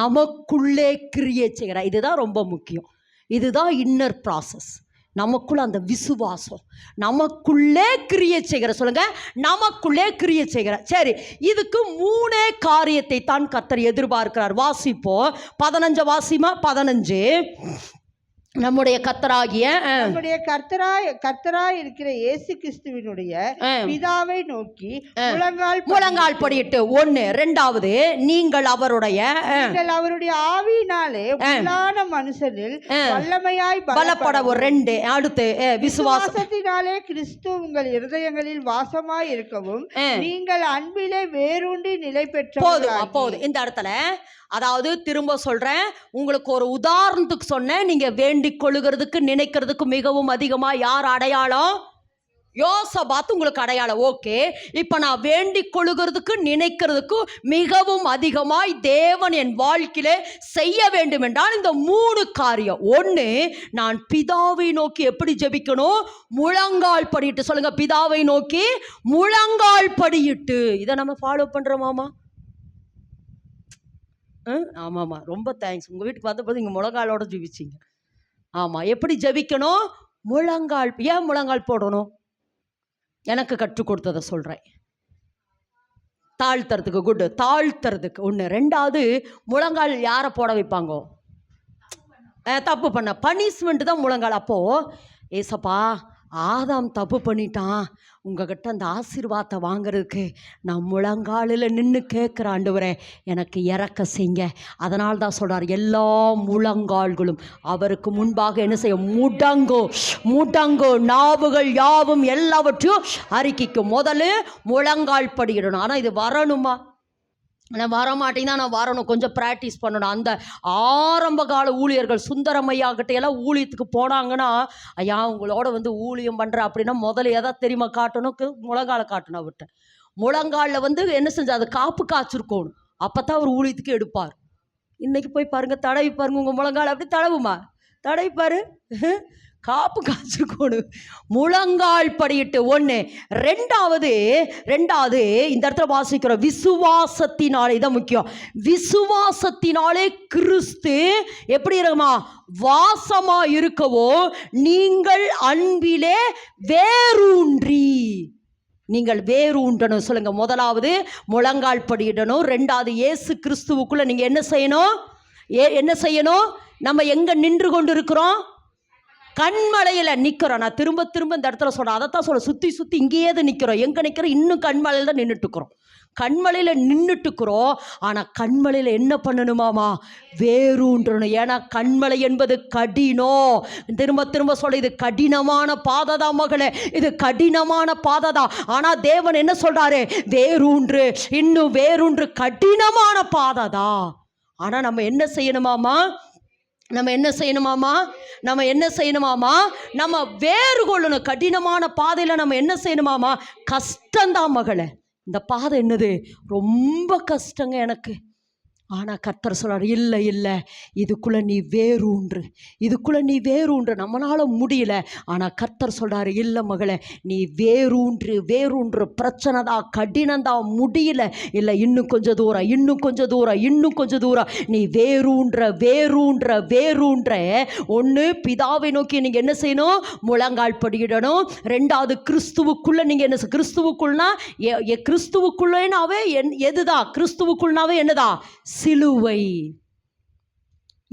நமக்குள்ளே கிரியை செய்கிற. இதுதான் ரொம்ப முக்கியம். இதுதான் இன்னர் ப்ராசஸ். நமக்குள்ள அந்த விசுவாசம், நமக்குள்ளே கிரியை செய்கிற. சொல்லுங்க, நமக்குள்ளே கிரியை செய்கிற. சரி, இதுக்கு 3 காரியத்தை தான் கர்த்தர் எதிர்பார்க்கிறார். வாசிப்போம். 15 வாசிமா. 15. நம்முடைய கர்த்தராகிய கர்த்தராய் இருக்கிற இயேசு கிறிஸ்துவினுடைய பிதாவை நோக்கி முழங்கால் படியிட்டு. 1. 2வது, நீங்கள் அவருடைய ஆவியினாலே உள்ளான மனுஷனில் வல்லமையாய் பலப்பட. 2. அடுத்து, விசுவாசத்தினாலே கிறிஸ்து உங்கள் இருதயங்களில் வாசமாய் இருக்கவும் நீங்கள் அன்பிலே வேரூன்றி நிலை பெற்ற. போதும். இந்த இடத்துல அதாவது திரும்ப சொல்றேன், உங்களுக்கு ஒரு உதாரணத்துக்கு சொன்னேன். நீங்க வேண்டிக் கொள்ளுகிறதுக்கு நினைக்கிறதுக்கு மிகவும் அதிகமாக யார் அடையாளம்? யோசபாத் உங்களுக்கு அடையாளம். ஓகே, இப்போ நான் வேண்டிக் கொள்ளுகிறதுக்கு நினைக்கிறதுக்கு மிகவும் அதிகமாய் தேவன் என் வாழ்க்கையிலே செய்ய வேண்டும் என்றால் இந்த 3 காரியம். ஒன்று, நான் பிதாவை நோக்கி எப்படி ஜெபிக்கணும்? முழங்கால் படியிட்டு. சொல்லுங்க, பிதாவை நோக்கி முழங்கால் படியிட்டு. இதை நம்ம ஃபாலோ பண்ணுறோமாமா? ஆமாம்மா, ரொம்ப தேங்க்ஸ். உங்கள் வீட்டுக்கு வந்தபோது இங்கே முழங்காலோட ஜெபிச்சிங்க. ஆமாம், எப்படி ஜெபிக்கணும்? முழங்கால். ஏன் முழங்கால் போடணும்? எனக்கு கற்றுக் கொடுத்ததை சொல்கிறேன். தாழ்த்துறதுக்கு. குட், தாழ்த்துறதுக்கு ஒன்று. ரெண்டாவது, முழங்கால் யாரை போட வைப்பாங்கோ? தப்பு பண்ண பனிஷ்மெண்ட் தான் முழங்கால். அப்போது ஏசப்பா, ஆதாம் தப்பு பண்ணிட்டான், உங்ககிட்ட அந்த ஆசீர்வாதத்தை வாங்கிறதுக்கு நான் முழங்காலில் நின்று கேட்குற ஆண்டவரே, எனக்கு இறக்க செய்ங்க. அதனால தான் சொல்கிறார், எல்லா முழங்கால்களும் அவருக்கு முன்பாக என்ன செய்ய? முடங்கோ நாவுகள் யாவும் எல்லாவற்றையும் அறிக்கைக்கும். முதல்ல முழங்கால் படியிடணும். ஆனால் இது வரணுமா? நான் வரமாட்டேன்னா நான் வரணும், கொஞ்சம் ப்ராக்டிஸ் பண்ணணும். அந்த ஆரம்ப கால ஊழியர்கள் சுந்தரமையாகிட்ட எல்லாம் ஊழியத்துக்கு போனாங்கன்னா, ஐயா உங்களோட வந்து ஊழியம் பண்ணுறேன் அப்படின்னா முதல்ல எதை தெரியுமா காட்டணும்? முழங்கால காட்டணும். அவர்கிட்ட முழங்காலில் வந்து என்ன செஞ்சா? அது காப்பு காய்ச்சிருக்கணும். அப்போ தான் அவர் ஊழியத்துக்கு எடுப்பார். இன்றைக்கி போய் பாருங்கள், தடவி பாருங்கள், உங்கள் முழங்கால் அப்படி தடவுமா? தடவி பாரு, காப்பு காய்ச்சிருக்கணும். முழங்கால் படியிட்டு. ஒன்று. ரெண்டாவது இந்த இடத்துல வாசிக்கிறோம், விசுவாசத்தினாலே. இதான் முக்கியம். விசுவாசத்தினாலே கிறிஸ்து எப்படி இருக்குமா? வாசமா இருக்கவோ நீங்கள் அன்பிலே வேரூன்றி. நீங்கள் வேரூன்றணும். சொல்லுங்க, முதலாவது முழங்கால் படியிடணும். ரெண்டாவது, இயேசு கிறிஸ்துவுக்குள்ள நீங்க என்ன செய்யணும்? என்ன செய்யணும்? நம்ம எங்க நின்று கொண்டு இருக்கிறோம்? கண்மலையில் நிற்கிறோம். நான் திரும்ப இந்த இடத்துல சொல்கிறேன், அதைத்தான் சொல்ல, சுற்றி இங்கேயே தான் நிற்கிறோம். எங்கே நிற்கிறோம்? இன்னும் கண்மலையில் தான் நின்றுட்டுருக்குறோம். கண்மலையில் நின்றுட்டுருக்குறோம். ஆனால் கண்மலையில் என்ன பண்ணணுமாமா? வேரூன்றணும். ஏன்னா கண்மலை என்பது கடினம். திரும்ப சொல்ல, இது கடினமான பாதை தான் மகளே, இது கடினமான பாதை தான். ஆனால் தேவன் என்ன சொல்கிறாரு? வேரூன்று, இன்னும் வேரூன்று. கடினமான பாதை தான். ஆனால் நம்ம என்ன செய்யணுமாமா? நம்ம வேறு கொள்ளணும். கடினமான பாதையில் நம்ம என்ன செய்யணுமாமா? கஷ்டந்தான் மகளே. இந்த பாதை என்னது? ரொம்ப கஷ்டங்க எனக்கு. ஆனால் கர்த்தர் சொல்றார், இல்லை இதுக்குள்ளே நீ வேரூன்று. நம்மளால முடியல. ஆனால் கர்த்தர் சொல்றாரு, இல்லை மகளே, நீ வேரூன்று. பிரச்சனை தான், கடினம்தான், முடியல. இல்லை, இன்னும் கொஞ்சம் தூரம் நீ வேரூன்ற. ஒன்று, பிதாவை நோக்கி நீங்கள் என்ன செய்யணும்? முழங்கால் படியிடணும். ரெண்டாவது, கிறிஸ்துவுக்குள்ளே நீங்கள் என்ன? கிறிஸ்துவுக்குள்னா கிறிஸ்துவுக்குள்ளேனாவே எதுதான்? கிறிஸ்துவுக்குள்னாவே என்னதான்? சிலுவை.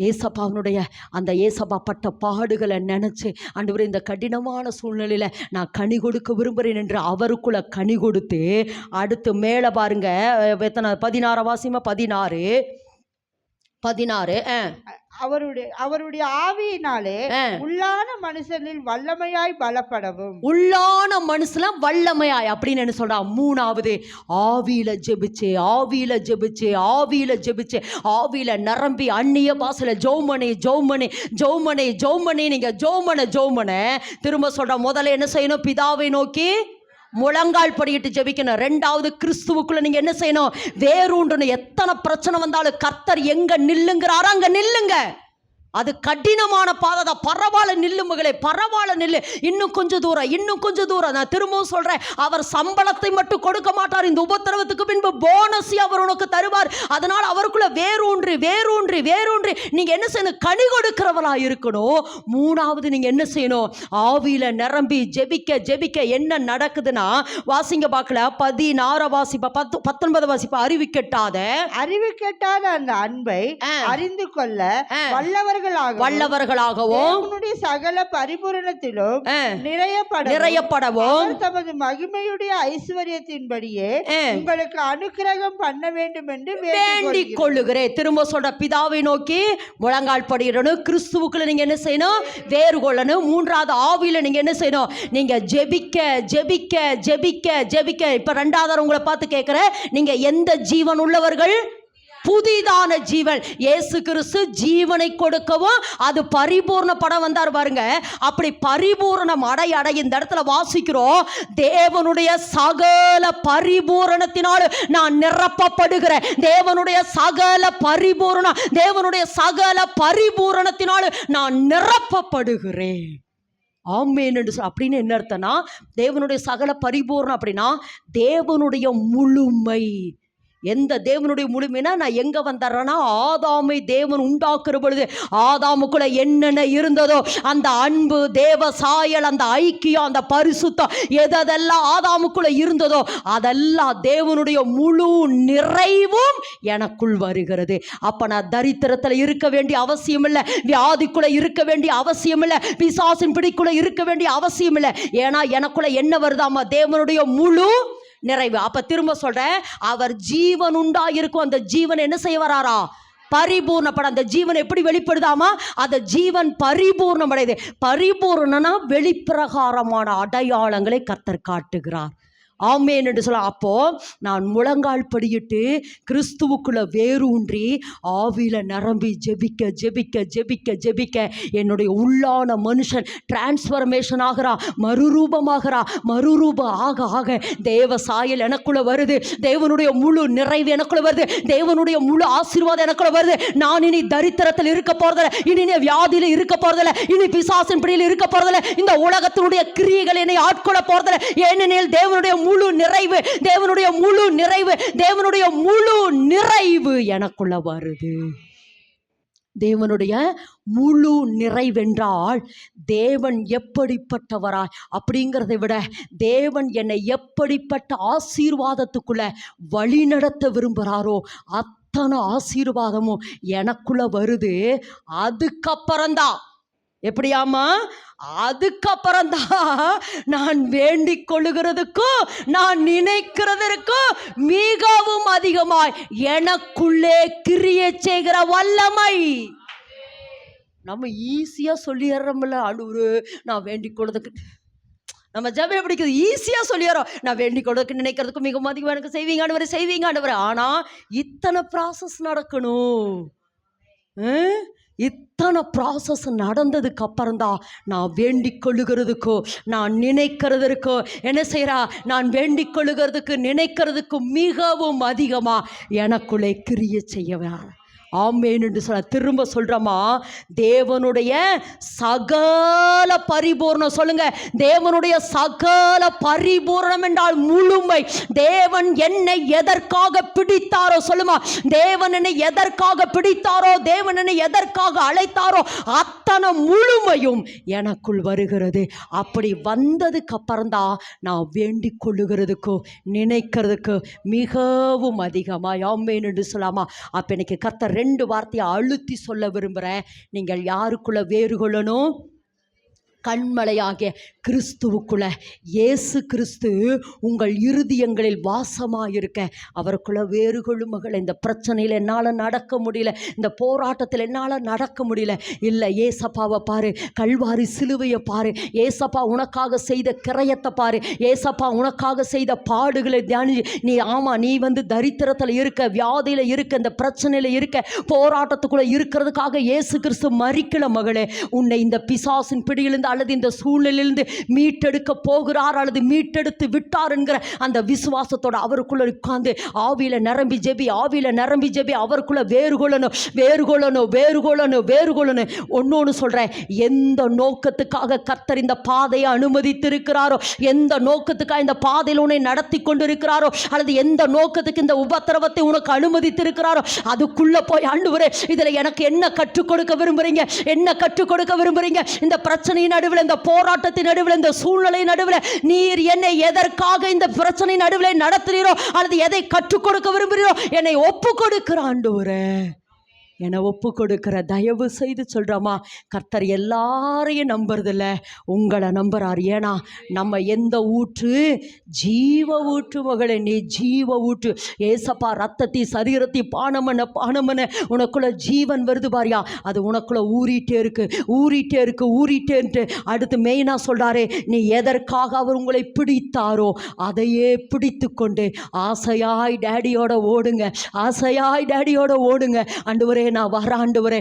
ஏசப்பாவனுடைய அந்த ஏசப்பா பட்ட பாடுகளை நினச்சி, ஆண்டவரே இந்த கடினமான சூழ்நிலையில் நான் கனி கொடுக்க விரும்புகிறேன் என்று அவருக்குள்ள கனி கொடுத்து, அடுத்து மேலே பாருங்க, எத்தனை? 16 வாசிமா? 16. அவருடைய ஆவியினாலே உள்ளான மனுஷனில் வல்லமையாய் பலப்படவும். உள்ளான மனுஷன வல்லமையாய் அப்படின்னு என்ன சொல்றா? மூணாவது, ஆவியில ஜெபிச்சு ஆவியில நிரம்பி அந்நிய பாசையில ஜெபமணி நீங்க ஜெபமன திரும்ப சொல்ற. முதல்ல என்ன செய்யணும்? பிதாவை நோக்கி முழங்கால் படியிட்டு ஜெபிக்கணும். ரெண்டாவது, கிறிஸ்துவுக்குள்ள நீங்க என்ன செய்யணும்? வேரூன்றணும். எத்தனை பிரச்சனை வந்தாலும் கர்த்தர் எங்க நில்லுங்கிறாரோ அங்க நில்லுங்க. அது கடினமான பாதை தான். பரவாயில்ல, நில்லு மகளே, பரவாயில்ல, நில்லு. இன்னும் கொஞ்சம் தூரம். நான் திரும்பவும் சொல்றேன், அவர் சம்பளத்தை மட்டும் கொடுக்க மாட்டார். இந்த உபத்திரவத்துக்கு பின்பு போனஸ் அவர் உனக்கு தருவார். அதனால அவருக்குள்ள வேரூன்றி நீங்க என்ன செய்யணும்? கனி கொடுக்கிறவளா இருக்கணும். மூணாவது, நீங்க என்ன செய்யணும்? ஆவியில நிரம்பி ஜெபிக்க. என்ன நடக்குதுன்னா, வாசிங்க பார்க்கல, 16 வாசிப்பா, 19 வாசிப்பா. அறிவு கெட்டாத அந்த அன்பை அறிந்து கொள்ள வல்லவர்களாகவும் சகல பரிபூரணத்திலும் நிறையப்படவும் தமது மகிமையுடைய ஐஸ்வர்யத்தின்படியே உங்களுக்கு அனுக்கிரகம் பண்ண வேண்டும் என்று வேண்டிக் கொள்ளுகிறேன். திரும்ப சொல்ற, பிதாவை நோக்கி முழங்கால் படியிடணும். கிறிஸ்துவுக்குள்ள நீங்க என்ன செய்யணும்? வேறு கொள்ளணும். மூன்றாவது, ஆவியில நீங்க என்ன செய்யணும்? நீங்க ஜெபிக்க. இப்ப ரெண்டாவது உங்களை பார்த்து கேட்கிறேன், நீங்க எந்த ஜீவன் உள்ளவர்கள்? புதிதான ஜீவன். இயேசு கிறிஸ்து ஜீவனை கொடுக்கவும் அது பரிபூர்ணப்பட வந்தார் பாருங்க. அப்படி பரிபூரணம் அடைய இந்த இடத்துல வாசிக்கிறோம், தேவனுடைய சகல பரிபூரணத்தினால் நான் நிரப்பப்படுகிறேன். தேவனுடைய சகல பரிபூரணம், தேவனுடைய சகல பரிபூரணத்தினால் நான் நிரப்பப்படுகிறேன். ஆமென் என்று சொல்ல. அப்படின்னு என்ன அர்த்தம்னா, தேவனுடைய சகல பரிபூர்ணம் அப்படின்னா தேவனுடைய முழுமை. எந்த தேவனுடைய முழுமைனா, நான் எங்க வந்தறேன்னா, ஆதாமை தேவன் உண்டாக்குற பொழுது ஆதாமுக்குள்ள என்னென்ன இருந்ததோ அந்த அன்பு, தேவ சாயல், அந்த ஐக்கியம், அந்த பரிசுத்தம், எதெல்லாம் ஆதாமுக்குள்ள இருந்ததோ அதெல்லாம் தேவனுடைய முழு நிறைவும் எனக்குள் வருகிறது. அப்ப நான் தரித்திரத்தில் இருக்க வேண்டிய அவசியம் இல்லை, வியாதிக்குள்ள இருக்க வேண்டிய அவசியம் இல்லை, பிசாசின் பிடிக்குள்ள இருக்க வேண்டிய அவசியம் இல்லை. ஏன்னா எனக்குள்ள என்ன வருதாமா, தேவனுடைய முழு நிறைவு. அப்ப திரும்ப சொல்றேன், அவர் ஜீவன் உண்டாயிருக்கும். அந்த ஜீவன் என்ன செய்ய வராரா, பரிபூர்ணப்பட. அந்த ஜீவன் எப்படி வெளிப்படுதாமா, அந்த ஜீவன் பரிபூர்ணம் அடையுது. பரிபூர்ணனா வெளிப்பிரகாரமான அடையாளங்களை கர்த்தர் காட்டுகிறார். ஆமென் என்று சொல்ல. அப்போ நான் முழங்கால் படியிட்டு கிறிஸ்துவுக்குள்ள வேரூன்றி ஆவியில நிரம்பி ஜெபிக்க ஜெபிக்க ஜெபிக்க ஜெபிக்க என்னுடைய உள்ளான மனுஷன் டிரான்ஸ்ஃபர்மேஷன் ஆகிறா, மறுரூபமாகிறா. மறுரூபம் ஆக ஆக தேவ சாயல் எனக்குள்ள வருது, தேவனுடைய முழு நிறைவு எனக்குள்ள வருது, தேவனுடைய முழு ஆசீர்வாதம் எனக்குள்ள வருது. நான் இனி தரித்திரத்தில் இருக்க போறதில்லை, இனி வியாதியில இருக்க போறதில்லை, இனி பிசாசின் பிடியில் இருக்க போறதில்லை, இந்த உலகத்தினுடைய கிரியைகள் என்னை ஆட்கொள்ள போறதில்லை. ஏனெனில் தேவனுடைய முழு நிறைவு, தேவனுடைய முழு நிறைவு, தேவனுடைய முழு நிறைவு எனக்குள்ள வருது. தேவனுடைய முழு நிறைவென்றால் தேவன் எப்படிப்பட்டவரா அப்படிங்கிறதை விட தேவன் என்னை எப்படிப்பட்ட ஆசீர்வாதத்துக்குள்ள வழிநடத்த விரும்புகிறாரோ அத்தனை ஆசீர்வாதமும் எனக்குள்ள வருது. அதுக்கப்புறம்தான் எப்படியாமா, அதுக்கப்புறம்தான் நான் வேண்டிக் கொள்ளுகிறதுக்கும் நான் நினைக்கிறதற்கும் மிகவும் அதிகமாய் எனக்குள்ளே கிரியை செய்கிற வல்லமை. நம்ம ஈஸியா சொல்லிடுறோம்ல, அழுவுரு நான் வேண்டிக் கொள்றதுக்கு, நம்ம ஜெபம் எப்படி இருக்குது, ஈஸியா சொல்லிடுறோம், நான் வேண்டிக் கொள்றதுக்கு நினைக்கிறதுக்கு மிகவும் அதிகமாக எனக்கு செய்வீங்க ஆண்டவரே, செய்வீங்க ஆண்டவரே. ஆனா இத்தனை ப்ராசஸ் நடக்கணும். இத்தனை ப்ராசஸ் நடந்ததுக்கு அப்புறம்தான் நான் வேண்டிக் கொள்ளுகிறதுக்கோ நான் நினைக்கிறதுக்கோ என்ன செய்கிறா, நான் வேண்டிக் கொள்ளுகிறதுக்கு நினைக்கிறதுக்கு மிகவும் அதிகமாக எனக்குள்ளே கிரியை செய்ய. ஆமென் என்று சொல்ல. திரும்ப சொல்றமா, தேவனுடைய சகல பரிபூர்ணம். சொல்லுங்க, தேவனுடைய சகல பரிபூர்ணம் என்றால் முழுமை. தேவன் என்னை எதற்காக பிடித்தாரோ, சொல்லுமா, தேவன் என்னை எதற்காக பிடித்தாரோ, தேவன் என்னை எதற்காக அழைத்தாரோ அத்தனை முழுமையும் எனக்குள் வருகிறது. அப்படி வந்ததுக்கு அப்புறம்தான் நான் வேண்டிக் கொள்ளுகிறதுக்கோ நினைக்கிறதுக்கு மிகவும் அதிகமாக. ஆமென் என்று சொல்லாமா. அப்ப எனக்கு கர்த்தர் 2 வார்த்தையை அழுத்தி சொல்ல விரும்புகிறேன். நீங்கள் யாருக்குள்ள வேறு கொள்ளணும், கண்மலையாகிய கிறிஸ்துவுக்குள்ள. இயேசு கிறிஸ்து உங்கள் இருதயங்களில் வாசமாக இருக்க அவருக்குள்ள வேறு கொள்ளும் மகள். இந்த பிரச்சனையில் என்னால் நடக்க முடியல, இந்த போராட்டத்தில் என்னால் நடக்க முடியல. இல்லை, ஏசப்பாவை பாரு, கல்வாரி சிலுவையை பாரு, ஏசப்பா உனக்காக செய்த கிரயத்தை பாரு, ஏசப்பா உனக்காக செய்த பாடுகளை தியானி. நீ நீ தரித்திரத்தில் இருக்க, வியாதியில் இருக்க, இந்த பிரச்சனையில் இருக்க, போராட்டத்துக்குள்ள இருக்கிறதுக்காக இயேசு கிறிஸ்து மரிக்கல மகளே. உன்னை இந்த பிசாசின் பிடியிலிருந்து அல்லது இந்த சூழ்நிலையிலிருந்து மீட்டெடுக்க போகிறார் அல்லது மீட்டெடுத்து விட்டார் என்கிற அந்த விசுவாசத்தோட அவருக்குள்ள உட்கார்ந்து ஆவியில நிரம்பி ஜெபி, ஆவியில நிரம்பி ஜெபி. அவருக்குள்ள வேறு கொள்ளணும், வேறு கொள்ளணும், வேறு கொள்ளணும், வேறு கொள்ளணும். ஒன்னொன்னு சொல்றேன், எந்த நோக்கத்துக்காக கர்த்தர் இந்த பாதையை அனுமதித்திருக்கிறாரோ, எந்த நோக்கத்துக்காக இந்த பாதையில் உன்னை நடத்தி கொண்டிருக்கிறாரோ, அல்லது எந்த நோக்கத்துக்கு இந்த உபத்திரவத்தை உனக்கு அனுமதித்திருக்கிறாரோ அதுக்குள்ள போய், ஆண்டவரே இதுல எனக்கு என்ன கற்றுக் கொடுக்க விரும்புறீங்க, என்ன கற்றுக் கொடுக்க விரும்புறீங்க, இந்த பிரச்சனையின் நடுவில், இந்த போராட்டத்தின் நடுவில், இந்த சூழ்நிலை நடுவில் நீர் என்னை எதற்காக இந்த பிரச்சனை நடுவில் நடத்துகிறீரோ அல்லது எதை கற்றுக் கொடுக்க விரும்புகிறீரோ என்னை ஒப்பு கொடுக்கிற ஆண்டவரே. என்னை ஒப்பு கொடுக்கிற தயவு செய்து சொல்கிறோமா, கர்த்தர் எல்லாரையும் நம்புறதில்ல, உங்களை நம்புறார். ஏன்னா நம்ம எந்த ஊற்று? ஜீவ ஊற்று மகளே, நீ ஜீவ ஊற்று. ஏசப்பா ரத்தத்தை சரீரத்தை பானம் பண்ண உனக்குள்ள ஜீவன் வருது பாரியா, அது உனக்குள்ள ஊறிட்டே இருக்கு. அடுத்து மெயினாக சொல்கிறாரே, நீ எதற்காக அவர் உங்களை பிடித்தாரோ அதையே பிடித்து கொண்டு ஆசையாய் டேடியோட ஓடுங்க. ஆண்டவரே நான் வர ஆண்டவரே,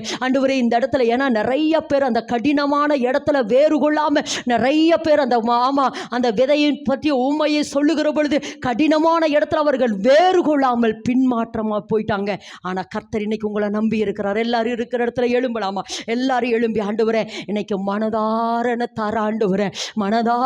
இந்த இடத்துல, ஏன்னா நிறைய பேர் அந்த கடினமான இடத்துல வேறு கொள்ளாம, நிறைய பேர் அந்த விதையை பற்றி உண்மையை சொல்லுகிற பொழுது கடினமான இடத்துல அவர்கள் வேறு கொள்ளாமல் பின்மாற்றமா போயிட்டாங்க. ஆனா கர்த்தர் இன்னைக்கு உங்களை நம்பி இருக்கிறார். எல்லாரும் இருக்கிற இடத்துல எழும்பலாமா? எல்லாரும் எழும்பி, ஆண்டவரே இன்னைக்கு மனதார தர ஆண்டவரே, மனதார